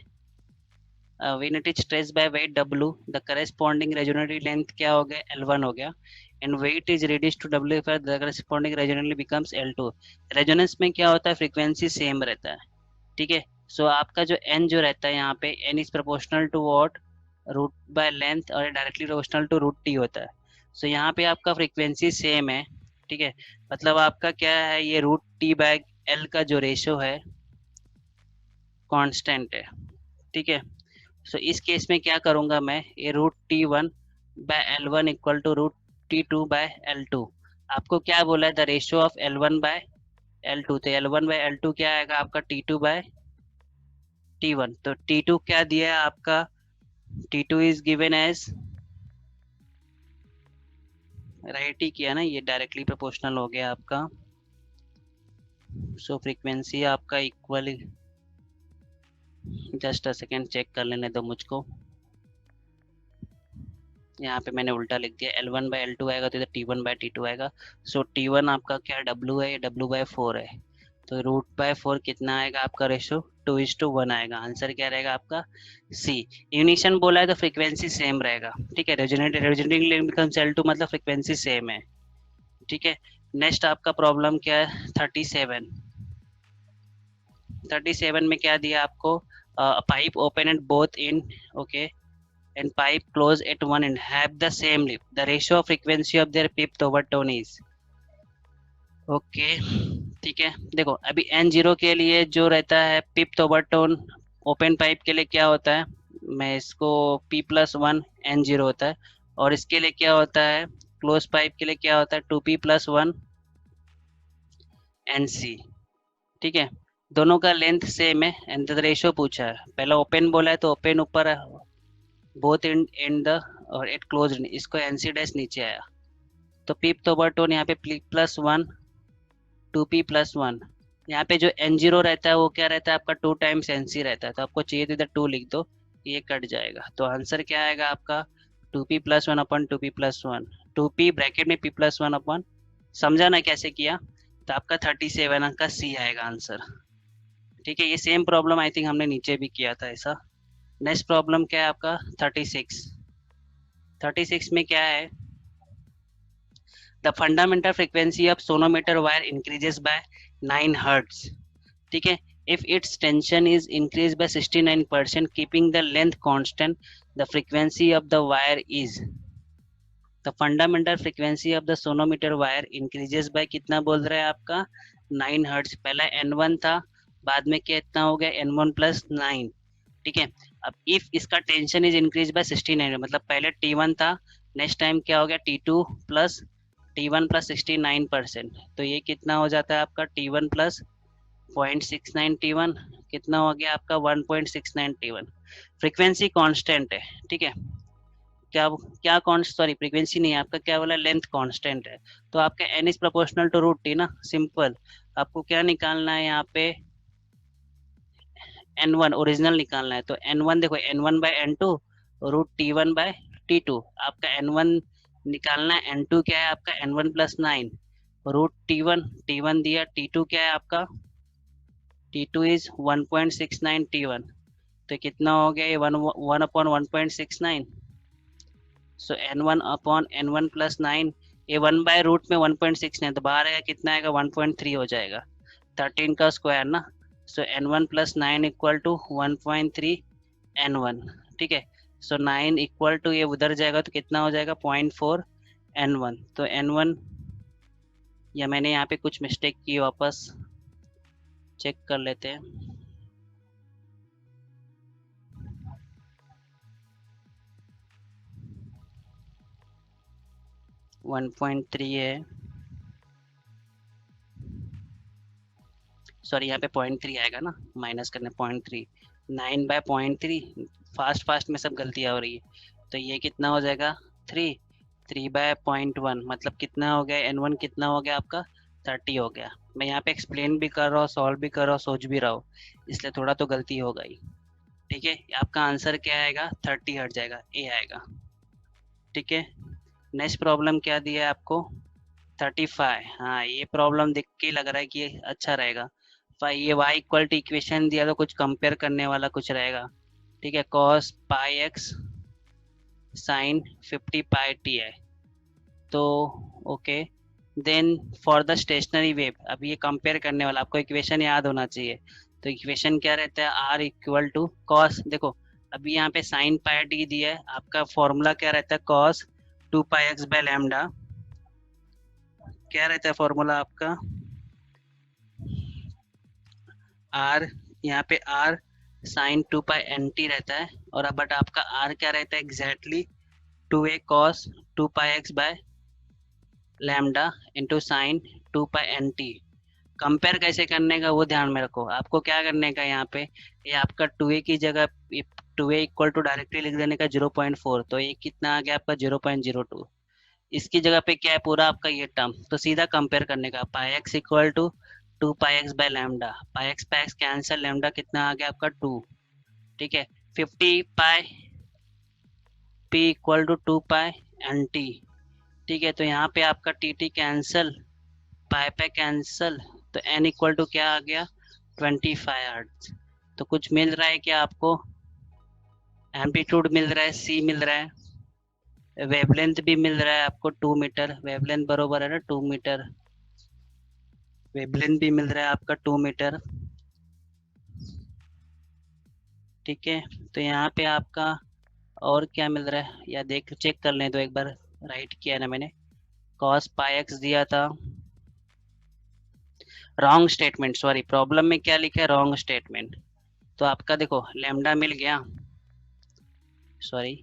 When it is stretched by weight W the corresponding resonative length क्या हो गया, L1 हो गया। And weight is reduced to W for the corresponding resonative becomes L2। Resonance में क्या होता है, फ्रीक्वेंसी सेम रहता है। ठीक है। सो आपका जो n जो रहता है यहाँ पे n is proportional to what, root by length, और directly proportional to root t होता है। सो यहाँ पे आपका फ्रीक्वेंसी सेम है। ठीक है। मतलब आपका क्या है, ये रूट t बाय l का जो रेशो है कांस्टेंट है। ठीक है। सो इस केस में क्या करूंगा मैं, ये root T1/L1 equal to root T2/L2। आपको क्या बोला है, द रेशियो ऑफ L1/L2। तो L1/L2 क्या आएगा आपका T2/T1। तो T2 क्या दिया है आपका, T2 is given as, right ही किया ना, ये डायरेक्टली प्रोपोर्शनल हो गया आपका। सो फ्रीक्वेंसी आपका equal, just a second check कर लेने दो मुझको। यहाँ पे मैंने उल्टा लिख दिया, L1/L2 आएगा तो इधर T1/T2 आएगा। सो T1 आपका क्या W है, ये W/4 है। तो रूट/4 कितना आएगा आपका रेशो, 2:1 आएगा। आंसर क्या रहेगा आपका सी। यूनिशन बोला है तो फ्रीक्वेंसी सेम रहेगा। ठीक है। रेजोनेटिंग लेंथ बिकम्स L2 मतलब फ्रीक्वेंसी सेम है। ठीक है। नेक्स्ट आपका प्रॉब्लम क्या है 37। 37 में क्या दिया आपको, pipe open at both in, okay, and pipe close at one end have the same lip. The ratio of frequency of their fifth overtone is, okay. ठीक है। देखो अभी N0 के लिए जो रहता है फिफ्थ ओवरटोन ओपन पाइप के लिए क्या होता है, मैं इसको P+1 N0 होता है। और इसके लिए क्या होता है क्लोज पाइप के लिए क्या होता है 2p+1 NC। ठीक है, दोनों का लेंथ सेम है एंड द रेशियो पूछा है, पहला ओपन बोला है तो ओपन ऊपर है, बोथ इन द और एट क्लोज, इसको NC डैश नीचे आया, तो पीप तो टोन यहाँ पे P+1 2p+1, यहाँ पे जो N0 रहता है वो क्या रहता है आपका 2 टाइम्स NC रहता है, तो आपको चाहिए तो इधर 2 लिख दो, ये कट जाएगा, तो आंसर क्या आएगा आपका 2p+1 upon 2p+1, 2p bracket में p+1 अपॉन, समझा ना कैसे किया, तो आपका 37 अंक का C आएगा आंसर। ठीक है, ये सेम प्रॉब्लम आई थिंक हमने नीचे भी किया था ऐसा। नेक्स्ट प्रॉब्लम क्या है आपका 36 में क्या है, the fundamental frequency of sonometer wire increases by 9 hertz. ठीक है, if its tension is increased by 69% keeping the length constant, the frequency of the wire is, the fundamental frequency of the sonometer wire increases by कितना बोल रहा है आपका 9 hertz, पहला N1 था, बाद में कितना हो गया N1 + 9। ठीक है, अब इफ इसका टेंशन इज इंक्रीज बाय 69, मतलब पहले T1 था, नेक्स्ट टाइम क्या हो गया T2 प्लस T1 + 69%, तो ये कितना हो जाता है आपका T1 + 0.69 T1, कितना हो गया आपका 1.69 T1, फ्रीक्वेंसी कांस्टेंट है। ठीक है, क्या क्या कॉन्स्ट, सॉरी फ्रीक्वेंसी नहीं है आपका, क्या बोला लेंथ कांस्टेंट है, तो आपका n is proportional to √t ना, सिंपल, आपको क्या निकालना है यहाँ पे N1 ओरिजिनल निकालना है, तो N1 देखो N1/N2 √T1/T2, आपका N1 निकालना है, N2 क्या है आपका N1 + 9 √T1, T1 दिया, T2 क्या है आपका T2 इज 1.69 T1, तो कितना हो गया ये 1/1.69, सो N1/N1 + 9, ये 1/√में 1.69, तो बाहर आएगा कितना आएगा 1.3 हो जाएगा, 13 का स्क्वायर ना, सो N1 + 9 = 1.3 N1। ठीक है, सो 9 = ये उधर जाएगा तो कितना हो जाएगा 0.4 N1, तो N1, या मैंने यहाँ पे कुछ मिस्टेक की, वापस चेक कर लेते हैं। वन 1.3 है, सॉरी यहाँ पे 0.3 आएगा ना, माइनस करने 0.3, 9/0.3, फास्ट में सब गलतियाँ हो रही है, तो ये कितना हो जाएगा 3/0.1, मतलब कितना हो गया N1 कितना हो गया आपका 30 हो गया। मैं यहाँ पे एक्सप्लेन भी कर रहा हूँ, सॉल्व भी कर रहा हूँ, सोच भी रहा हूँ, इसलिए थोड़ा तो गलती होगा ही। ठीक है, आपका आंसर क्या आएगा 30 हट जाएगा, ए आएगा। ठीक है, नेक्स्ट प्रॉब्लम क्या दिया है आपको 35, हाँ ये प्रॉब्लम देख के लग रहा है कि ये अच्छा रहेगा, ये y इक्वल टू इक्वेशन दिया तो कुछ कंपेयर करने वाला कुछ रहेगा। ठीक है, cos πx sin 50πt है, तो okay, then for the stationary wave, अब ये कंपेयर करने वाला, आपको इक्वेशन याद होना चाहिए, तो इक्वेशन क्या रहता है r इक्वल टू कॉस, देखो अभी यहाँ पे sin πt दिया है, आपका फॉर्मूला क्या रहता है cos 2πx/λ, क्या रहता है फॉर्मूला आपका r, यहाँ पे r sin 2π/nt रहता है, और अब बट आपका r क्या रहता है exactly 2a cos 2πx/λ into sine 2π/nt। Compare कैसे करने का वो ध्यान में रखो, आपको क्या करने का यहाँ पे, ये आपका 2a की जगह 2a इक्वल टू डायरेक्टली लिख देने का 0.4, तो ये कितना आ गया आपका 0.02, इसकी जगह पे क्या है पूरा आपका ये टर्म, तो सीधा कंपेयर करने का πx equal to 2πx/λ, πx cancel, lambda कितना आ गया आपका 2। ठीक है, 50π p इक्वल टू 2π/nt। ठीक है, तो यहाँ पे आपका टी कैंसिल, पाई पे कैंसिल, तो n इक्वल टू क्या आ गया 25 हर्ट्ज। तो कुछ मिल रहा है क्या आपको, एम्पलीट्यूड मिल रहा है, c मिल रहा है, वेवलेंथ भी मिल रहा है आपको 2 मीटर, वेवलेंथ बरोबर है ना 2 मीटर, वेवलेंथ भी मिल रहा है आपका 2 मीटर। ठीक है, तो यहाँ पे आपका और क्या मिल रहा है, या देख चेक कर लें तो एक बार, राइट किया ना मैंने, cos πx दिया था, रॉन्ग स्टेटमेंट, सॉरी प्रॉब्लम में क्या लिखा है रॉन्ग स्टेटमेंट, तो आपका देखो लैम्डा मिल गया, सॉरी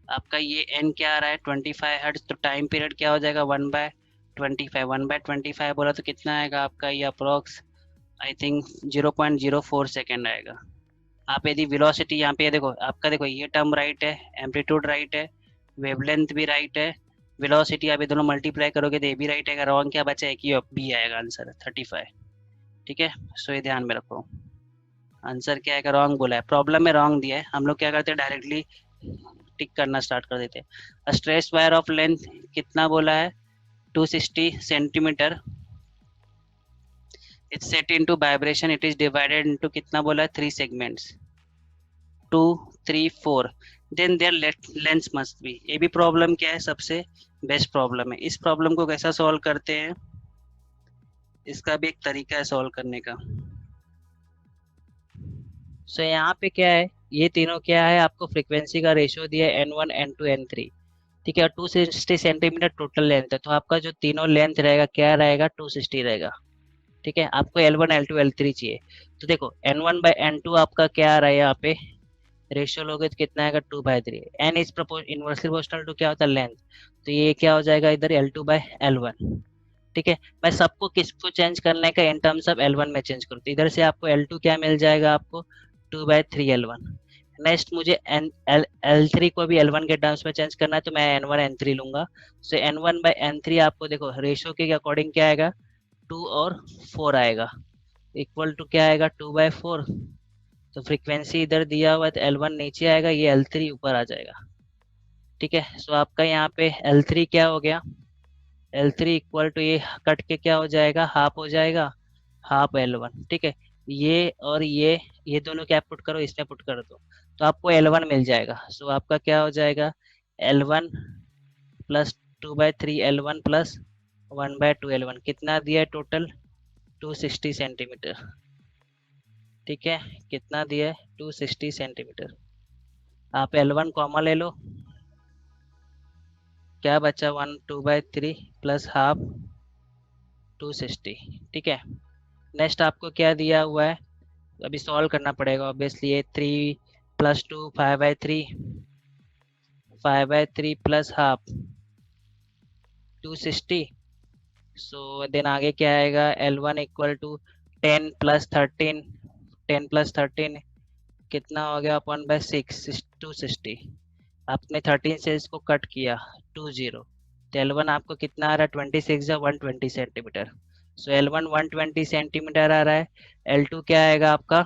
आपका ये n क्या आ रहा है 25 हर्ट्ज, तो टाइम पीरियड क्या हो जाएगा 1/25, 1/25 बोला तो कितना आएगा आपका ये अप्रोक्स आई थिंक 0.04 सेकेंड आएगा। आप यदि वेलोसिटी यहाँ पे देखो, आपका देखो ये टर्म राइट है, एम्पलीट्यूड राइट है, वेवलेंथ भी राइट है, वेलोसिटी आप ये दोनों मल्टीप्लाई करोगे तो ये भी राइट है। रॉन्ग क्या बचा है कि बी आएगा आंसर 35। ठीक है, सो ये ध्यान में रखो। आंसर क्या है, रॉन्ग बोला है, प्रॉब्लम में रॉन्ग दिया है। हम लोग क्या करते हैं डायरेक्टली टिक करना स्टार्ट कर देते हैं। स्ट्रेस वायर ऑफ लेंथ कितना बोला है 260 centimetre, it's set into vibration, it is divided into कितना बोला है 3 segments 2 3 4, then their length must be. ये भी प्रॉब्लम क्या है, सबसे बेस्ट प्रॉब्लम है। इस प्रॉब्लम को कैसा सॉल्व करते हैं, इसका भी एक तरीका है सॉल्व करने का। सो यहाँ पे क्या है, ये तीनों क्या है, आपको फ्रीक्वेंसी का रेशियो दिया है n1 n2 n3। ठीक है, 260 सेंटीमीटर टोटल लेंथ है, तो आपका जो तीनों लेंथ रहेगा क्या रहेगा 260 रहेगा। ठीक है, आपको L1 L2 L3 चाहिए, तो देखो n1/n2 आपका क्या आ रहा है यहाँ पे, रेशियो लोगे तो कितना आएगा 2/3। n is inversely proportional to क्या होता है लेंथ, तो ये क्या हो जाएगा इधर L2/L1। ठीक है, मैं सबको किसको चेंज करने का इन टर्म्स ऑफ L1 में चेंज करूँ, तो इधर से आपको L2 क्या मिल जाएगा, आपको 2/3 L1। नेक्स्ट मुझे L3 को भी L1 के टर्म्स में चेंज करना है, तो मैं N1 N3 लूंगा। सो N1/N3 आपको देखो रेशियो के अकॉर्डिंग क्या आएगा 2 और 4 आएगा, इक्वल टू क्या आएगा 2/4। तो फ्रीक्वेंसी इधर दिया हुआ है तो L1 नीचे आएगा, ये L3 ऊपर आ जाएगा। ठीक है, सो आपका यहाँ पे L3 क्या हो गया, L3 इक्वल टू ये कट के क्या हो जाएगा हाफ हो जाएगा, हाफ L1। ठीक है, ये और ये दोनों क्या पुट करो, इसमें पुट कर दो तो आपको L1 मिल जाएगा। सो आपका क्या हो जाएगा L1 plus 2/3 L1 plus 1/2 L1, कितना दिया है टोटल 260 सेंटीमीटर। ठीक है, कितना दिया है 260 सेंटीमीटर। आप L1 कॉमा ले लो, क्या बचा 1/2 प्लस हाफ 260। ठीक है, नेक्स्ट आपको क्या दिया हुआ है, अभी सॉल्व करना पड़ेगा ऑब्वियसली। ये 3 plus 2 5/3, 5/3 plus half 260। So then आगे क्या आएगा L1 equal to 10 plus 13, 10 plus 13 कितना हो गया 1/6 260। आपने 13 से इसको कट किया 20, तो L1 आपको कितना आ रहा है 26 या 120 सेंटीमीटर। सो L1 120 सेंटीमीटर आ रहा है। L2 क्या आएगा आपका,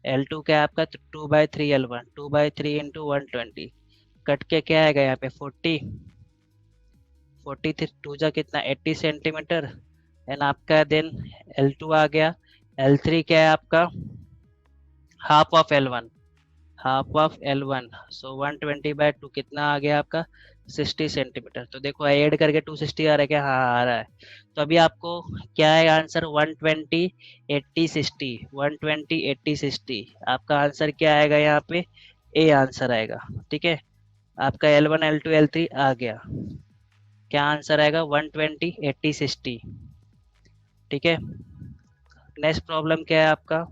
L2 क्या है आपका 2/3 L1, 2/3 इंटू 120, कट के क्या आएगा यहाँ पे 40, 40 टू जा कितना 80 सेंटीमीटर। एंड आपका देन L2 आ गया। L3 क्या है आपका half of L1, half of L1, सो 120/2 कितना आ गया आपका 60 सेंटीमीटर। तो देखो ऐड करके 260 आ रहा है क्या, हाँ आ रहा है। तो अभी आपको क्या है आंसर 120 80 60, 120 80 60, आपका आंसर क्या आएगा यहाँ पे ए आंसर आएगा। ठीक है, आपका L1 L2 L3 आ गया, क्या आंसर आएगा 120 80 60। ठीक है, नेक्स्ट प्रॉब्लम क्या है आपका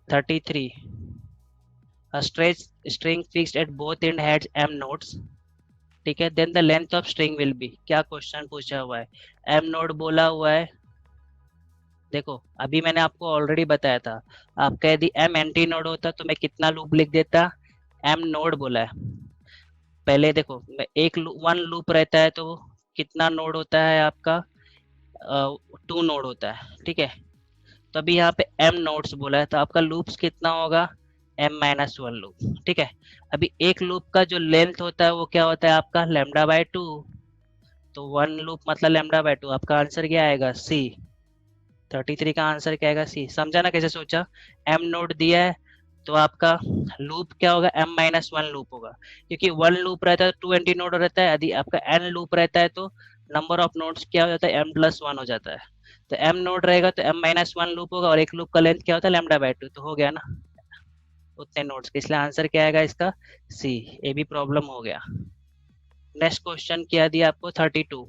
33, a string fixed at both end has m nodes। ठीक है, then the length of string will be, क्या क्वेश्चन पूछा हुआ है, एम नोड बोला हुआ है। देखो अभी मैंने आपको ऑलरेडी बताया था, आपका यदि एम एंटी नोड होता तो मैं कितना लूप लिख देता, एम नोड बोला है। पहले देखो एक वन लूप रहता है तो कितना नोड होता है आपका 2 नोड होता है। ठीक है, तो अभी यहाँ पे m नोड्स बोला है तो आपका लूप्स कितना होगा m-1 लूप। ठीक है, अभी एक लूप का जो लेंथ होता है वो क्या होता है आपका λ/2, तो 1 लूप मतलब λ/2, आपका आंसर क्या आएगा सी। 33 का आंसर क्या आएगा सी। समझा ना कैसे सोचा, m नोड दिया है तो आपका लूप क्या होगा m-1 लूप होगा, क्योंकि 1 लूप रहता है तो 2 एंटी नोड रहता है, यदि आपका n लूप रहता है तो नंबर ऑफ नोड्स क्या हो जाता है m+1 हो जाता है। तो m नोड रहेगा तो m-1 लूप होगा और एक लूप का लेंथ क्या होता है λ/2, तो हो गया ना उतने नोड्स के, इसलिए आंसर क्या आएगा इसका सी। ये भी प्रॉब्लम हो गया। नेक्स्ट क्वेश्चन क्या दिया आपको 32,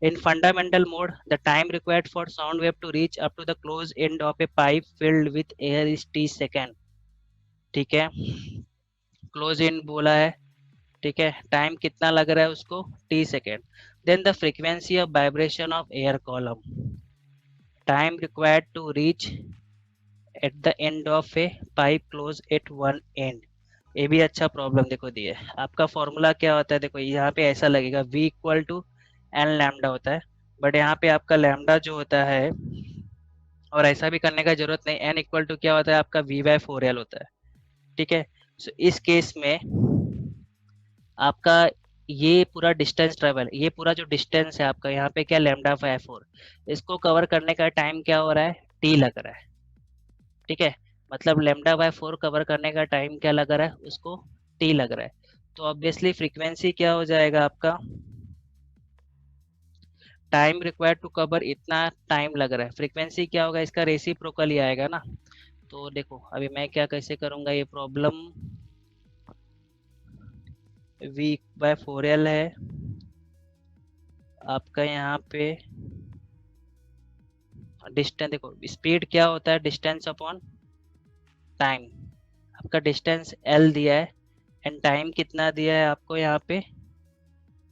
in fundamental mode the time required for sound wave to reach up to the close end of a pipe filled with air is t second. ठीक है, क्लोज एंड बोला है ठीक है, टाइम कितना लग रहा है उसको, T second. Then the frequency of vibration of air column, time required to reach at the end of a pipe close at one end. ये भी अच्छा प्रॉब्लम देखो दिए। आपका फॉर्मूला क्या होता है, देखो यहाँ पे ऐसा लगेगा v equal to N lambda होता है, बट यहाँ पे आपका लैम्डा जो होता है, और ऐसा भी करने का जरूरत नहीं, एन इक्वल टू क्या होता है आपका v बाय फोर एल होता है। ठीक है, सो इस केस में आपका ये पूरा डिस्टेंस ट्रेवल, ये पूरा जो डिस्टेंस है आपका यहाँ पे क्या लैम्डा बाय फोर, इसको कवर करने का टाइम क्या हो रहा है, टी लग रहा है। ठीक है, मतलब लेमडा बाय फोर कवर करने का टाइम क्या लग रहा है उसको, टी लग रहा है। तो ऑब्वियसली फ्रीक्वेंसी क्या हो जाएगा आपका, टाइम रिक्वायर्ड टू कवर इतना टाइम लग रहा है, फ्रीक्वेंसी क्या होगा इसका रेसिप्रोकल ही आएगा ना। तो देखो अभी मैं क्या कैसे करूंगा ये problem, v bye four L है आपका, यहाँ पे डिस्टेंस देखो, स्पीड क्या होता है डिस्टेंस अपॉन टाइम, आपका डिस्टेंस l दिया है एंड टाइम कितना दिया है आपको यहाँ पे,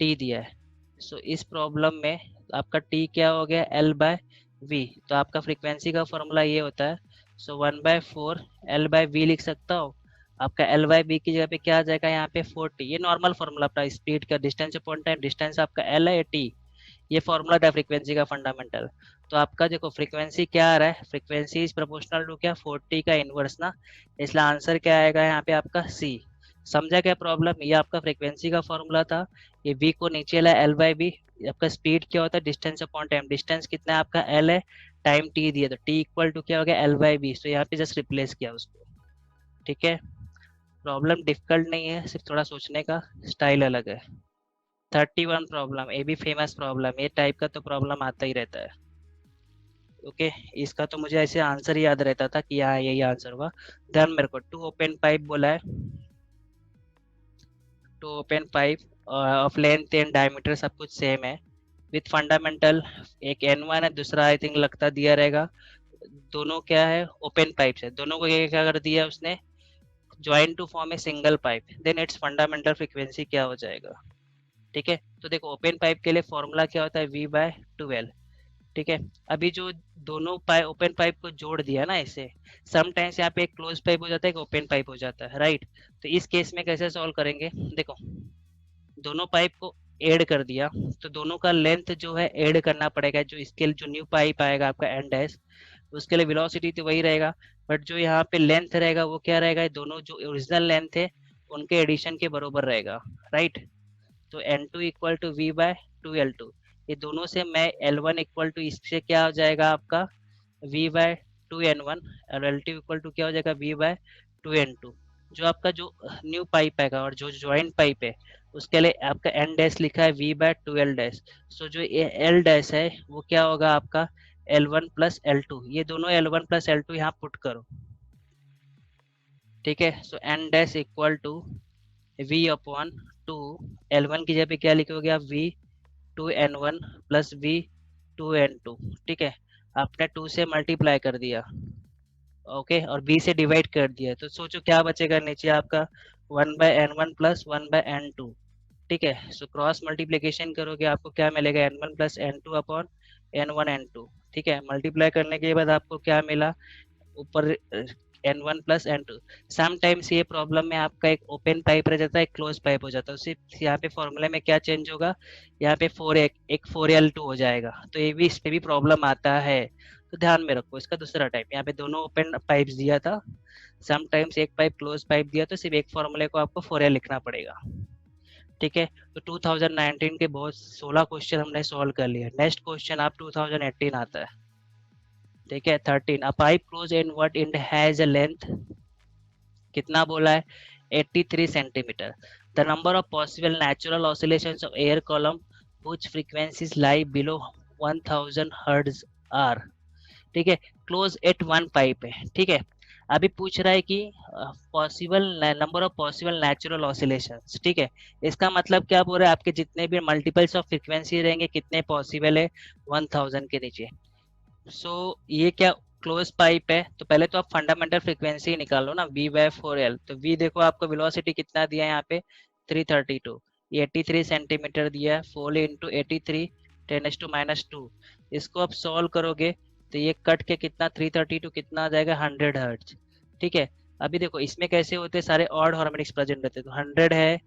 टी दिया है। सो इस प्रॉब्लम में आपका टी क्या हो गया, एल बाय वी, तो आपका फ्रीक्वेंसी का फॉर्मूला ये होता है, so one by four L by V लिख सकता हो। आपका एल बाय बी की जगह पे क्या आ जाएगा यहाँ पे 40, ये नॉर्मल फॉर्मूला अपना स्पीड का, डिस्टेंस अपॉन टाइम, डिस्टेंस आपका एल है टी, ये फॉर्मूला था फ्रीक्वेंसी का फंडामेंटल। तो आपका देखो फ्रीक्वेंसी क्या आ रहा है, फ्रीक्वेंसी इज प्रोपोर्शनल टू क्या, 40 का इनवर्स ना, इसलिए आंसर क्या आएगा यहाँ पे आपका सी। समझा क्या प्रॉब्लम, ये आपका फ्रीक्वेंसी का फॉर्मूला था, ये v को नीचे ला एल बाई बी, आपका स्पीड क्या होता है डिस्टेंस अपॉन टाइम, डिस्टेंस कितना है आपका एल है, टाइम टी दिया, तो टी इक्वल टू क्या हो गया एल बाई बी, तो यहाँ पे जस्ट रिप्लेस किया उसको। ठीक है, प्रॉब्लम डिफिकल्ट नहीं है, सिर्फ थोड़ा सोचने का स्टाइल अलग है। 31 प्रॉब्लम, ये भी फेमस प्रॉब्लम, ये टाइप का तो प्रॉब्लम आता ही रहता है। ओके, इसका तो मुझे ऐसे आंसर ही याद रहता था कि हाँ यही आंसर होगा। ध्यान मेरे को टू ओपन पाइप बोला है, two open pipe of length and diameter सब कुछ सेम है, विथ फंडामेंटल, एक N1 है, दूसरा आई थिंक लगता दिया रहेगा, दोनों क्या है ओपन पाइप्स है, दोनों को क्या कर दिया उसने, join to form a single pipe, then its fundamental frequency क्या हो जाएगा। ठीक है, तो देखो ओपन पाइप के लिए फॉर्मूला क्या होता है, v बाय ट्वेल्व। ठीक है, अभी जो दोनों पाइप ओपन पाइप को जोड़ दिया ना इसे, समटाइम्स यहाँ पे एक क्लोज पाइप हो जाता है, एक ओपन पाइप हो जाता है, राइट। तो इस केस में कैसे सॉल्व करेंगे, देखो दोनों पाइप को ऐड कर दिया, तो दोनों का लेंथ जो है ऐड करना पड़ेगा, जो इसके जो न्यू पाइप आएगा आपका एंड डैश, उसके लिए वेलोसिटी तो वही रहेगा, बट जो यहाँ पे लेंथ रहेगा वो क्या रहेगा, दोनों जो ओरिजिनल लेंथ है उनके एडिशन के बराबर रहेगा, राइट। तो N two equal to V by two L two, ये दोनों से मैं एल वन इक्वल टू इससे क्या हो जाएगा आपका V by two N one, और एल टू इक्वल टू क्या हो जाएगा V by two N two. जो आपका जो न्यू पाइप आएगा और जो ज्वाइंट पाइप है उसके लिए आपका एन डैश लिखा है v by two l dash, so जो एल डैश है वो क्या होगा आपका l one plus l two, ये दोनों l one plus l two यहाँ पुट करो। ठीक है, so n dash equal to v upon two, l one की जगह पे क्या लिखोगे आप, v two N one plus v two N two. ठीक है, आपने टू से मल्टीप्लाई कर दिया, ओके, और बी से डिवाइड कर दिया, तो सोचो क्या बचेगा नीचे आपका, one by N one plus one by N two. ठीक है, सो क्रॉस मल्टीप्लीकेशन करोगे आपको क्या मिलेगा, N one plus N two upon N one N two. ठीक है, मल्टीप्लाई करने के बाद आपको क्या मिला, ऊपर N one plus N two. Sometimes ये प्रॉब्लम में आपका एक ओपन पाइप रह जाता है, एक क्लोज पाइप हो जाता है, सिर्फ यहाँ पे फॉर्मूले में क्या चेंज होगा, यहाँ पे फोर एक फोर एल टू हो जाएगा, तो ये भी इस पे भी प्रॉब्लम आता है, तो ध्यान में रखो इसका दूसरा टाइप, यहाँ पे दोनों ओपन पाइप्स दिया था, समटाइम्स एक पाइप क्लोज पाइप दिया, तो सिर्फ एक फॉर्मूले को आपको फोर एल लिखना पड़ेगा। ठीक है, तो 2019 के बहुत 16 क्वेश्चन हमने सॉल्व कर लिए, नेक्स्ट क्वेश्चन आप 2018 आता है। ठीक है, 13, a pipe close end what it has a length, कितना बोला है 83 centimetre, the number of possible natural oscillations of air column which frequencies lie below 1000 hertz are. ठीक है, क्लोज एट वन पाइप है। ठीक है, अभी पूछ रहा है कि possible number of possible natural oscillations. ठीक है, इसका मतलब क्या बोल रहा है, आपके जितने भी मल्टीपल्स ऑफ फ्रीक्वेंसी रहेंगे कितने पॉसिबल है 1000 के नीचे। सो ये क्या क्लोज पाइप है, तो पहले तो आप फंडामेंटल फ्रीक्वेंसी निकालो ना, v बाय फोर एल, तो v देखो आपको वेलोसिटी कितना दिया है यहाँ पे 332, ये 83 सेंटीमीटर दिया है, 4 इंटू 83 10⁻²। इसको आप सॉल्व करोगे तो ये कट के कितना 332 कितना आ जाएगा 100 हर्ट्ज। ठीक है, अभी देखो इसमें कैसे होते हैं, सारे ऑड हार्मोनिक्स प्रेजेंट रहते हैं, तो 100 है,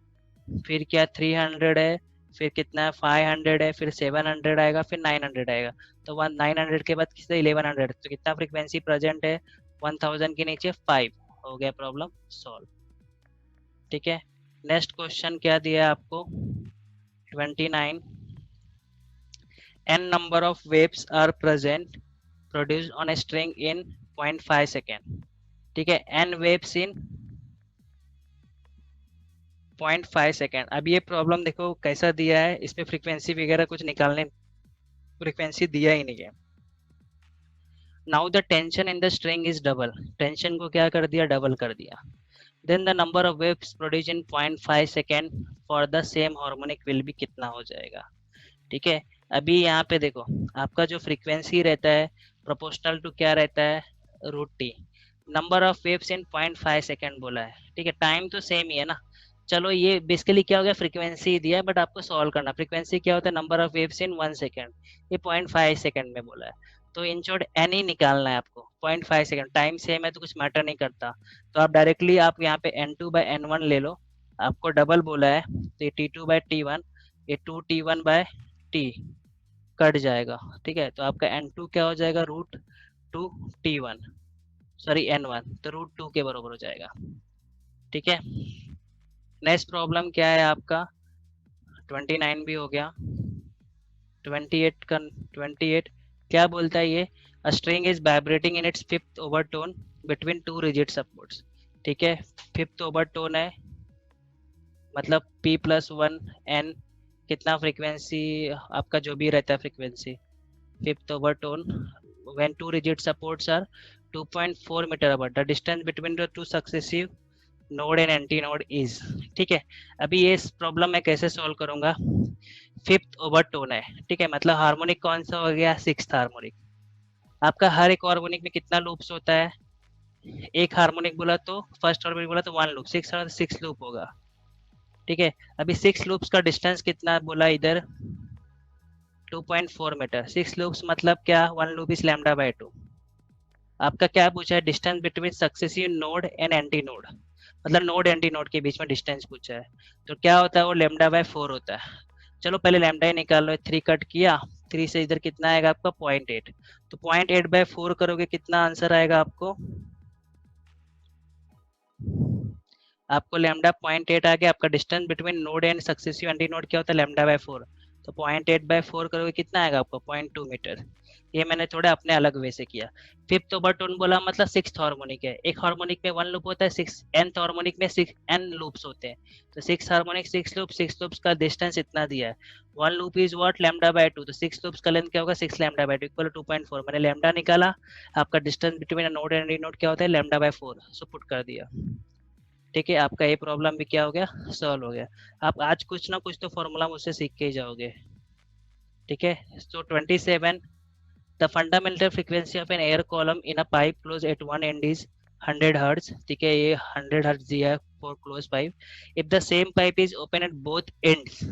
फिर क्या 300 है, फिर कितना है 500 है, फिर 700 आएगा, फिर 900 आएगा। तो 900 के बाद किससे 1100, तो कितना फ्रीक्वेंसी प्रेजेंट है 1000 के नीचे 5। हो गया प्रॉब्लम सॉल्व। ठीक है, नेक्स्ट क्वेश्चन क्या दिया है आपको 29, n number of waves are present produced on a string in 0.5 second। ठीक है, n waves in 0.5 सेकेंड। अब ये प्रॉब्लम देखो कैसा दिया है, इसमें फ्रीक्वेंसी वगैरह कुछ निकालने, फ्रीक्वेंसी दिया ही नहीं है। Now the tension in the string is double, tension को क्या कर दिया डबल कर दिया। Then the number of waves produced in 0.5 second for the same harmonic will be कितना हो जाएगा। ठीक है, अभी यहाँ पे देखो आपका जो फ्रीक्वेंसी रहता है प्रोपोर्शनल टू क्या रहता है √T, number of waves in 0.5 second बोला है। ठीक है, टाइम तो सेम ही है ना। चलो ये बेसिकली क्या हो गया, फ्रीक्वेंसी दिया है बट आपको सॉल्व करना, फ्रीक्वेंसी क्या होता है number of waves in 1 second, ये 0.5 सेकेंड में बोला है। तो इन शॉर्ट एन ही निकालना है आपको, 0.5 सेकेंड, टाइम सेम है तो कुछ मैटर नहीं करता। तो आप डायरेक्टली आप यहाँ पे n2/n1 ले लो, आपको डबल बोला है तो ये T2/T1, ये 2T1/T कट जाएगा। ठीक है, तो आपका n2 क्या हो जाएगा √2T1, सॉरी n1, तो √2 के बराबर हो जाएगा। ठीक है, नेक्स्ट प्रॉब्लम क्या है आपका 29 भी हो गया, 28 का 28 क्या बोलता है ये, a string is vibrating in its fifth overtone between two rigid supports. ठीक है, फिफ्थ ओवरटोन है मतलब P+1 N, कितना फ्रीक्वेंसी आपका जो भी रहता है frequency, fifth overtone when two rigid supports are 2.4 metre about the distance between the two successive node and antinode is. ठीक है, अभी ये प्रॉब्लम मैं कैसे सॉल्व करूंगा, फिफ्थ ओवरटोन है। ठीक है, मतलब हार्मोनिक कौन सा हो गया सिक्स्थ हार्मोनिक। आपका हर एक हार्मोनिक में कितना लूप्स होता है, एक हार्मोनिक बोला तो फर्स्ट हार्मोनिक बोला तो 1 लूप, 6 लूप होगा। ठीक है, अभी 6 लूप्स का डिस्टेंस कितना बोला इधर 2.4 मीटर, 6 लूप्स मतलब क्या 1 लूप इज λ/2। आपका क्या पूछा है distance between successive node and anti node, मतलब नोड एंटी नोड के बीच में डिस्टेंस पूछा है, तो क्या होता है वो λ/4 होता है। चलो पहले लैम्डा ही निकाल लो, 3 कट किया, 3 से इधर कितना आएगा आपका 0.8, तो 0.8/4 करोगे कितना आंसर आएगा आपको, आपको लैम्डा 0.8 आ गया। आपका distance between node and successive anti node क्या होता है λ/4, तो 0.8/4 करोगे कितना आएगा आपको 0.2 मीटर। ये मैंने थोड़ा अपने अलग वे से किया। फिफ्थ ओवरटोन बोला मतलब सिक्स्थ हार्मोनिक है, एक हार्मोनिक में 1 लूप होता है, सिक्स nth हार्मोनिक में 6 n लूप्स होते हैं, तो 6 हार्मोनिक 6 लूप्स का डिस्टेंस इतना दिया है, 1 लूप इज व्हाट λ/2, तो 6 लूप्स का लेंथ क्या होगा 6 λ/2 इक्वल 2.4, मैंने लैम्डा निकाला, आपका distance between node and anti node क्या होता है λ/4, सो पुट कर दिया। ठीक है, आपका ये प्रॉब्लम भी क्या हो गया सॉल्व हो गया। आप आज कुछ ना कुछ तो फॉर्मूला मुझसे सीख के ही जाओगे। ठीक है, so 27, the fundamental frequency of an air column in a pipe close at one end is 100 hertz. ठीक है, ये 100 हर्ट्ज दिया है for close pipe, if the same pipe is open at both ends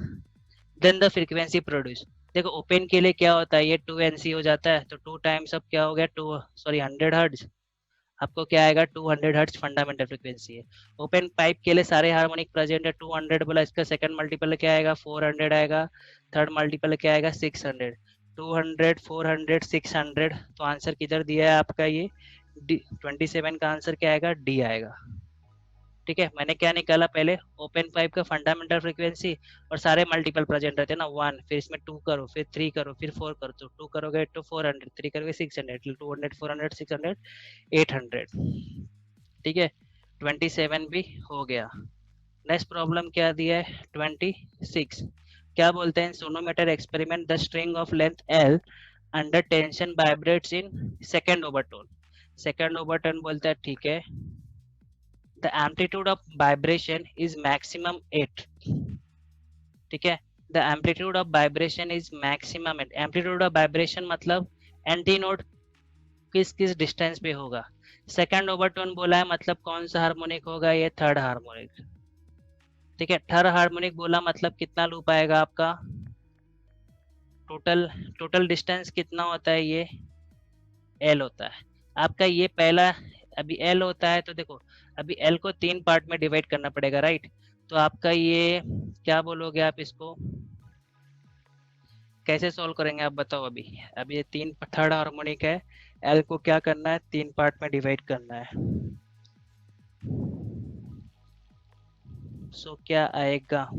then the frequency produce. देखो open के लिए क्या होता है ये 2NC हो जाता है, तो 2 टाइम्स अब क्या हो गया 100 हर्ट्ज, आपको क्या आएगा 200 हर्ट्ज फंडामेंटल फ्रीक्वेंसी है। ओपन पाइप के लिए सारे हार्मोनिक प्रेजेंट है, 200 बोला, इसका सेकंड मल्टीपल क्या आएगा 400 आएगा, थर्ड मल्टीपल क्या आएगा 600, 200 400 600, तो आंसर किधर दिया है आपका ये 27 का आंसर क्या आएगा डी आएगा। ठीक है, मैंने क्या निकाला पहले ओपन पाइप का फंडामेंटल फ्रीक्वेंसी, और सारे मल्टीपल प्रेजेंट रहते हैं ना 1, फिर इसमें 2 करो, फिर 3 करो, फिर 4 करो, तो 2 करोगे तो 400, 3 करोगे 600, 200 400 600 800। ठीक है, 27 भी हो गया। नेक्स्ट प्रॉब्लम क्या दिया है 26, क्या बोलते हैं sonometer experiment, the string of length L under tension vibrates in second overtone. Second overtone बोलता है ठीक है, the amplitude of vibration is maximum 8। ठीक है, the amplitude of vibration is maximum 8, amplitude of vibration मतलब एंटी नोड किस किस distance पे होगा। सेकंड ओवरटोन बोला है मतलब कौन सा हार्मोनिक होगा, ये थर्ड हार्मोनिक। ठीक है, थर्ड हार्मोनिक बोला मतलब कितना लूप आएगा आपका, टोटल टोटल डिस्टेंस कितना होता है, ये एल होता है आपका। ये पहला अभी एल होता है, तो देखो अभी एल को 3 पार्ट में डिवाइड करना पड़ेगा, राइट। तो आपका ये क्या बोलोगे आप इसको, कैसे सॉल्व करेंगे आप बताओ। अभी अभी ये 3 थर्ड हार्मोनिक है, एल को क्या करना है, 3 पार्ट में डिवाइड करना है। सो क्या आएगा,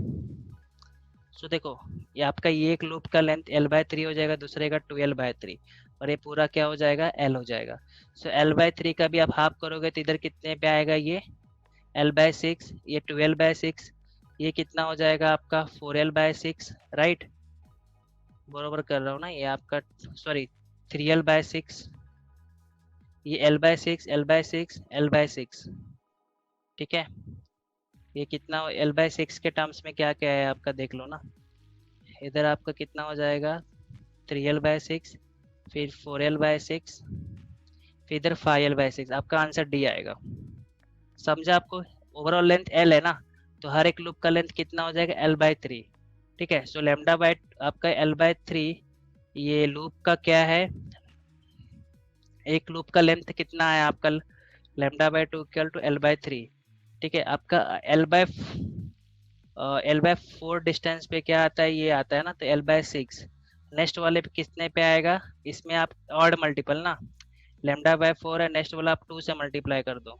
सो देखो ये आपका ये एक लूप का लेंथ L/3 हो जाएगा, दूसरे का 2L/3, और ये पूरा क्या हो जाएगा, L हो जाएगा। सो L/3 का भी आप हाफ करोगे तो इधर कितने पे आएगा, ये L/6, ये 12/6, ये कितना हो जाएगा आपका 4L/6, राइट। बरोबर कर रहा हूँ ना, ये आपका सॉरी 3L/6, ये L/6 L/6 L/6, ठीक है। ये कितना L/6 के टर्म्स में क्या क्या है आपका देख लो ना, इधर आपका कितना हो जाएगा 3L/6, फिर 4L/6, फिर इधर 5L/6, आपका आंसर डी आएगा। समझा आपको, ओवरऑल लेंथ L है ना, तो हर एक लूप का लेंथ कितना हो जाएगा L/3, ठीक है। सो लेमडा बाय आपका L/3, ये लूप का क्या है, एक लूप का लेंथ कितना है आपका, λ/2 इक्वल टू L/3, ठीक है। आपका L/4 डिस्टेंस पे क्या आता है, ये आता है ना, तो L/6। नेक्स्ट वाले पे कितने पे आएगा, इसमें आप ऑड मल्टीपल ना, λ/4 है, नेक्स्ट वाला आप 2 से मल्टीप्लाई कर दो,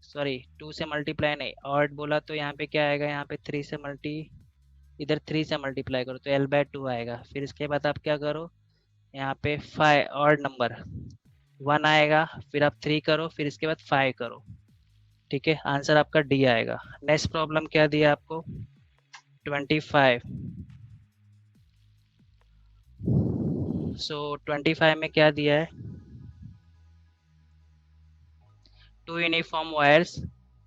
सॉरी 2 से मल्टीप्लाई नहीं, ऑड बोला तो यहाँ पे क्या आएगा, यहाँ पे 3 से इधर 3 से मल्टीप्लाई करो तो L/2 आएगा। फिर इसके बाद आप क्या करो, यहाँ पे 5 ऑड नंबर 1 आएगा, फिर आप 3 करो, फिर इसके बाद 5 करो, ठीक है। आंसर आपका डी आएगा। नेक्स्ट प्रॉब्लम क्या दिया आपको, 25। सो 25 में क्या दिया है, two uniform wires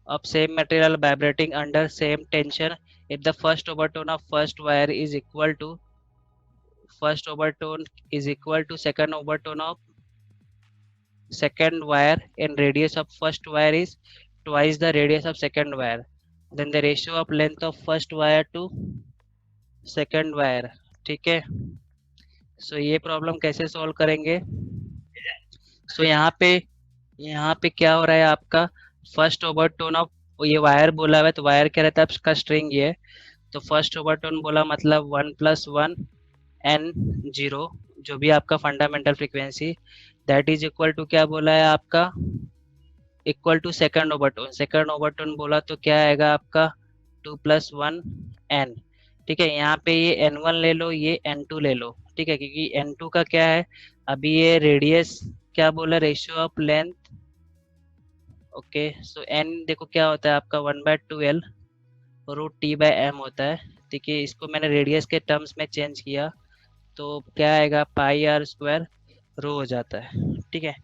of same material vibrating under same tension if the first overtone of first overtone is equal to second overtone of second wire and radius of first wire is twice the radius of second wire, then the ratio of length of first wire to second wire, ठीक है। सो ये problem कैसे solve करेंगे, सो यहाँ पे क्या हो रहा है आपका, फर्स्ट ओवरटोन ऑफ, ये वायर बोला हुआ है तो वायर क्या रहता है आपका, स्ट्रिंग ये, तो फर्स्ट ओवरटोन बोला मतलब 1+1 एन जीरो, जो भी आपका fundamental frequency, that is equal to क्या बोला है आपका, equal to second overtone. Second overtone बोला तो क्या आएगा आपका 2+1 एन, ठीक है। यहाँ पे ये N1 ले लो, ये N2 ले लो, ठीक है, क्योंकि N2 का क्या है, अभी ये रेडियस क्या बोला, ratio of length, okay. So N देखो क्या होता है आपका 1/2L √T/m होता है, ठीक है। इसको मैंने रेडियस के टर्म्स में चेंज किया तो क्या आएगा, πr² रो हो जाता है, ठीक है।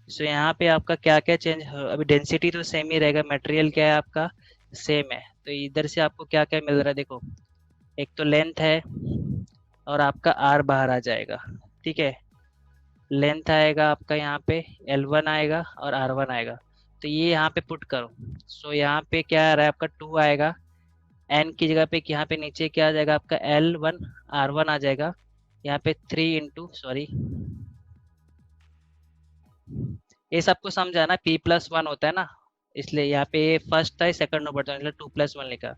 सो यहाँ पे आपका क्या क्या चेंज, अभी डेंसिटी तो सेम ही रहेगा, मटेरियल क्या है आपका सेम है, तो इधर से आपको क्या क्या मिल रहा है देखो, एक तो लेंथ है और आपका आर बाहर आ जाएगा, ठीक है। लेंथ आएगा आपका यहाँ पे L1 आएगा और R1 आएगा, तो ये यहाँ पे पुट करो। सो यहाँ पे क्या आ रहा है आपका 2 आएगा, एन की जगह पे यहाँ पे नीचे क्या आ जाएगा आपका L1 R1 आ जाएगा, यहाँ पे 3 इंटू सॉरी, ये सबको समझा ना, P+1 होता है ना, इसलिए यहाँ पे फर्स्ट था सेकंड नंबर था, मतलब 2+1 लिखा,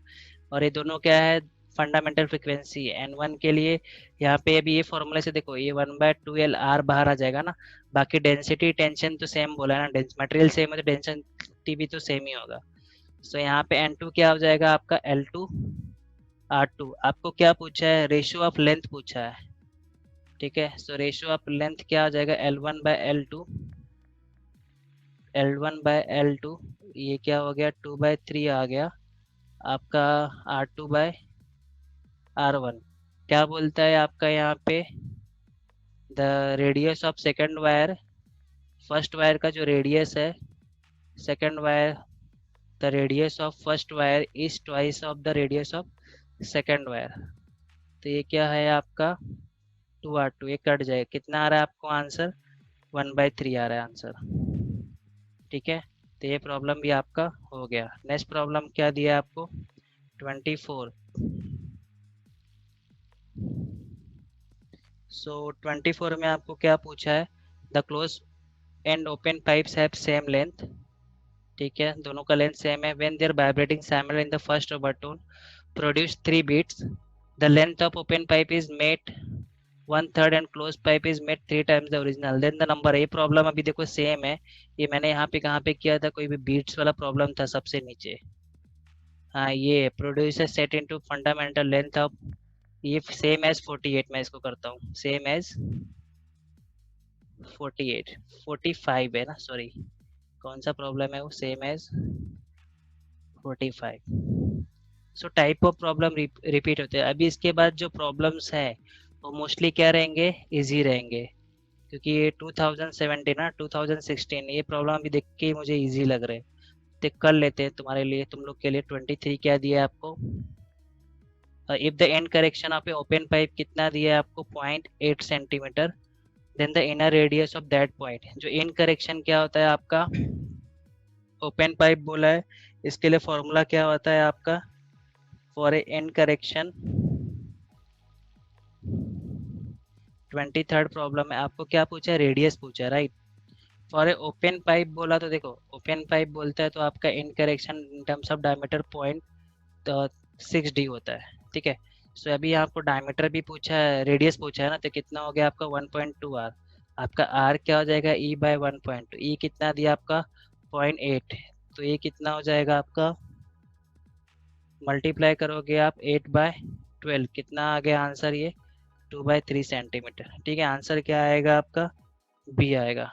और ये दोनों क्या है फंडामेंटल फ्रीक्वेंसी N1 के लिए। यहाँ पे अभी ये फॉर्मूले से देखो, ये 1/2L R बाहर आ जाएगा ना, बाकी डेंसिटी टेंशन तो सेम बोला है ना, मटेरियल सेम है तो डेंसिटी भी तो सेम ही होगा। सो यहाँ पे N2 क्या हो जाएगा आपका L2R2। आपको क्या पूछा है, रेशियो ऑफ लेंथ पूछा है, ठीक है। सो रेशियो ऑफ लेंथ क्या हो जाएगा, L1/L2, ये क्या हो गया 2/3 आ गया आपका, R2/R1 क्या बोलता है आपका यहाँ पे, the radius of second wire, first wire का जो रेडियस है second wire, the radius of first wire is twice of the radius of second wire, तो ये क्या है आपका 2R2, ये कट जाएगा, कितना आ रहा है आपको आंसर 1/3 आ रहा है आंसर, ठीक है। तो ये प्रॉब्लम भी आपका हो गया। नेक्स्ट प्रॉब्लम क्या दिया है आपको, 24। सो 24 में आपको क्या पूछा है, the close end open pipes have same length, ठीक है, दोनों का लेंथ सेम है, when they are vibrating simultaneously in the first overtone produce 3 beats, the length of open pipe is made 1/3 and close pipe is made 3 times the original, then the number. ये problem अभी देखो same है, ये मैंने यहाँ पे कहाँ पे किया था, कोई भी बीट्स वाला प्रॉब्लम था सबसे नीचे। हाँ, ये producer set into fundamental length of, ये सेम एज 48, मैं इसको करता हूँ सेम एज 48, 45 है ना, सॉरी कौन सा प्रॉब्लम है वो, same as 45। So type of problem repeat होते हैं। अभी इसके बाद जो प्रॉब्लम्स हैं वो मोस्टली क्या रहेंगे, इजी रहेंगे, क्योंकि ये 2017 ना 2016 ये प्रॉब्लम अभी देख के ही मुझे इजी लग रहे हैं। तो कर लेते हैं तुम्हारे लिए, तुम लोग के लिए 23 क्या दिया है आपको, if the end correction of a open pipe कितना दिया है आपको, 0.8 centimetre, then the inner radius of that point. जो इन करेक्शन क्या होता है आपका, ओपन पाइप बोला है, इसके लिए फॉर्मूला क्या होता है आपका, for A and correction 23rd problem है, आपको क्या पूछा है, रेडियस पूछा है, right. For a open pipe बोला तो देखो ओपन पाइप बोलता है तो आपका end correction in terms of diameter point 6D होता है, ठीक है। सो अभी आपको डायमीटर भी पूछा है, रेडियस पूछा है ना, तो कितना हो गया आपका 1.2 आर, आपका आर क्या हो जाएगा, ई बाय 1.2, ई कितना दिया आपका 0.8, तो ये कितना हो जाएगा आपका, मल्टीप्लाई करोगे आप 8/12, कितना आ गया आंसर, ये 2/3 सेंटीमीटर, ठीक है। आंसर क्या आएगा आपका, बी आएगा।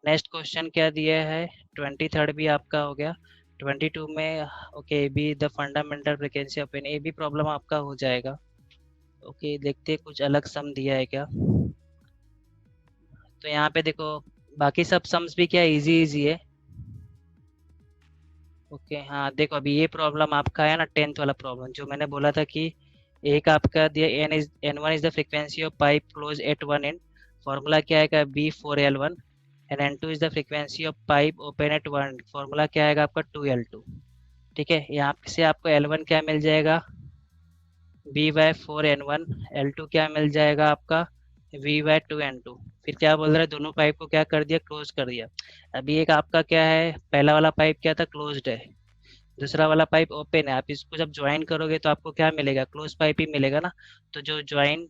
नेक्स्ट क्वेश्चन क्या दिया है, 23rd भी आपका हो गया। 22 में okay, b the fundamental frequency of n, a भी प्रॉब्लम आपका हो जाएगा। ओके, देखते हैं कुछ अलग सम दिया है क्या। तो यहाँ पे देखो बाकी सब सम्स भी क्या इजी इजी है। ओके हाँ, देखो अभी ये प्रॉब्लम आपका है ना 10th वाला प्रॉब्लम, जो मैंने बोला था कि एक आपका दिया N1 is the frequency of pipe close at one and, formula क्या आएगा B4L1, and N2 is the frequency of pipe open at one, formula क्या आएगा आपका 2L2, ठीक है। यहाँ से आपको L1 क्या मिल जाएगा, B/4N1, L2 क्या मिल जाएगा आपका V/2N2। फिर क्या बोल रहा है, दोनों पाइप को क्या कर दिया, क्लोज कर दिया। अभी एक आपका क्या है, पहला वाला पाइप क्या था, क्लोज्ड है, दूसरा वाला पाइप ओपन है, आप इसको जब ज्वाइन करोगे तो आपको क्या मिलेगा, क्लोज पाइप ही मिलेगा ना। तो जो ज्वाइन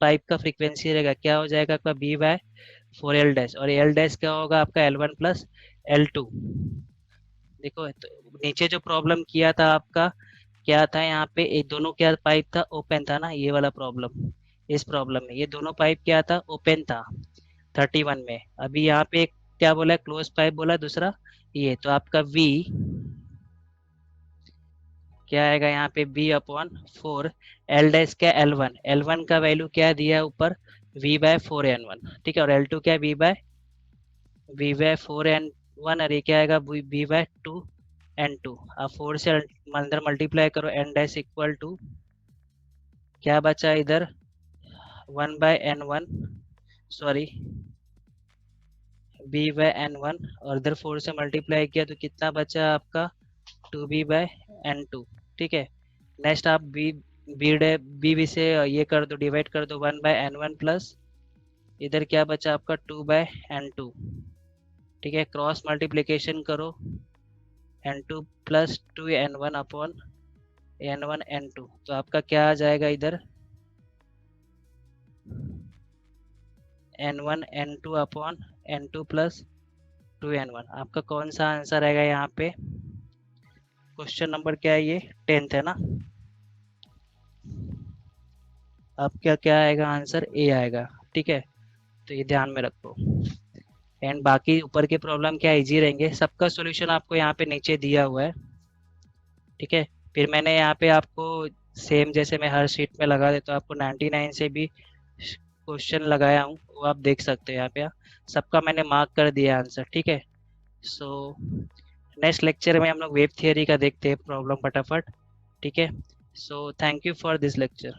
पाइप का फ्रीक्वेंसी रहेगा क्या हो जाएगा आपका B/4L डैश, और एल डैश क्या होगा आपका L1 + L2। देखो तो नीचे जो प्रॉब्लम किया था आपका, क्या था यहाँ पे, एक दोनों क्या पाइप था, ओपन था ना, ये वाला प्रॉब्लम। इस प्रॉब्लम में ये दोनों पाइप क्या था, ओपन था 31 में। अभी यहाँ पे एक क्या बोला है, क्लोज पाइप बोला, दूसरा ये, तो आपका V क्या आएगा यहाँ पे B/4, एल डैश क्या L1 का वैल्यू क्या दिया है ऊपर V/4N1, ठीक है, और L2 क्या V/4N1, और ये क्या आएगा B/2N2। अब 4 से अंदर मल्टीप्लाई करो, N डैश इक्वल टू क्या बचा इधर 1/N1, सॉरी B/N1, और इधर 4 से मल्टीप्लाई किया तो कितना बचा आपका 2B/N2, ठीक है। नेक्स्ट आप बी से ये कर दो, डिवाइड कर दो 1/N1 प्लस इधर क्या बचा आपका 2/N2, ठीक है। क्रॉस मल्टीप्लिकेशन करो, N2 + 2N1 upon N1 N2, तो आपका क्या आ जाएगा इधर N1 N2 upon N2 + 2N1। आपका कौन सा आंसर आएगा यहाँ पे, क्वेश्चन नंबर क्या है, ये 10th है ना। आपका क्या आएगा आंसर, ए आएगा, ठीक है। तो ये ध्यान में रखो, एंड बाकी ऊपर के प्रॉब्लम क्या इजी रहेंगे, सबका सॉल्यूशन आपको यहाँ पे नीचे दिया हुआ है, ठीक है। फिर मैंने यहाँ पे आपको सेम जैसे मैं हर शीट में लगा देता हूँ, आपको 99 से भी क्वेश्चन लगाया हूँ, वो आप देख सकते हो यहाँ पे, सबका मैंने मार्क कर दिया आंसर, ठीक है। सो नेक्स्ट लेक्चर में हम लोग वेब थियरी का देखते हैं प्रॉब्लम फटाफट, ठीक है। So thank you for this lecture.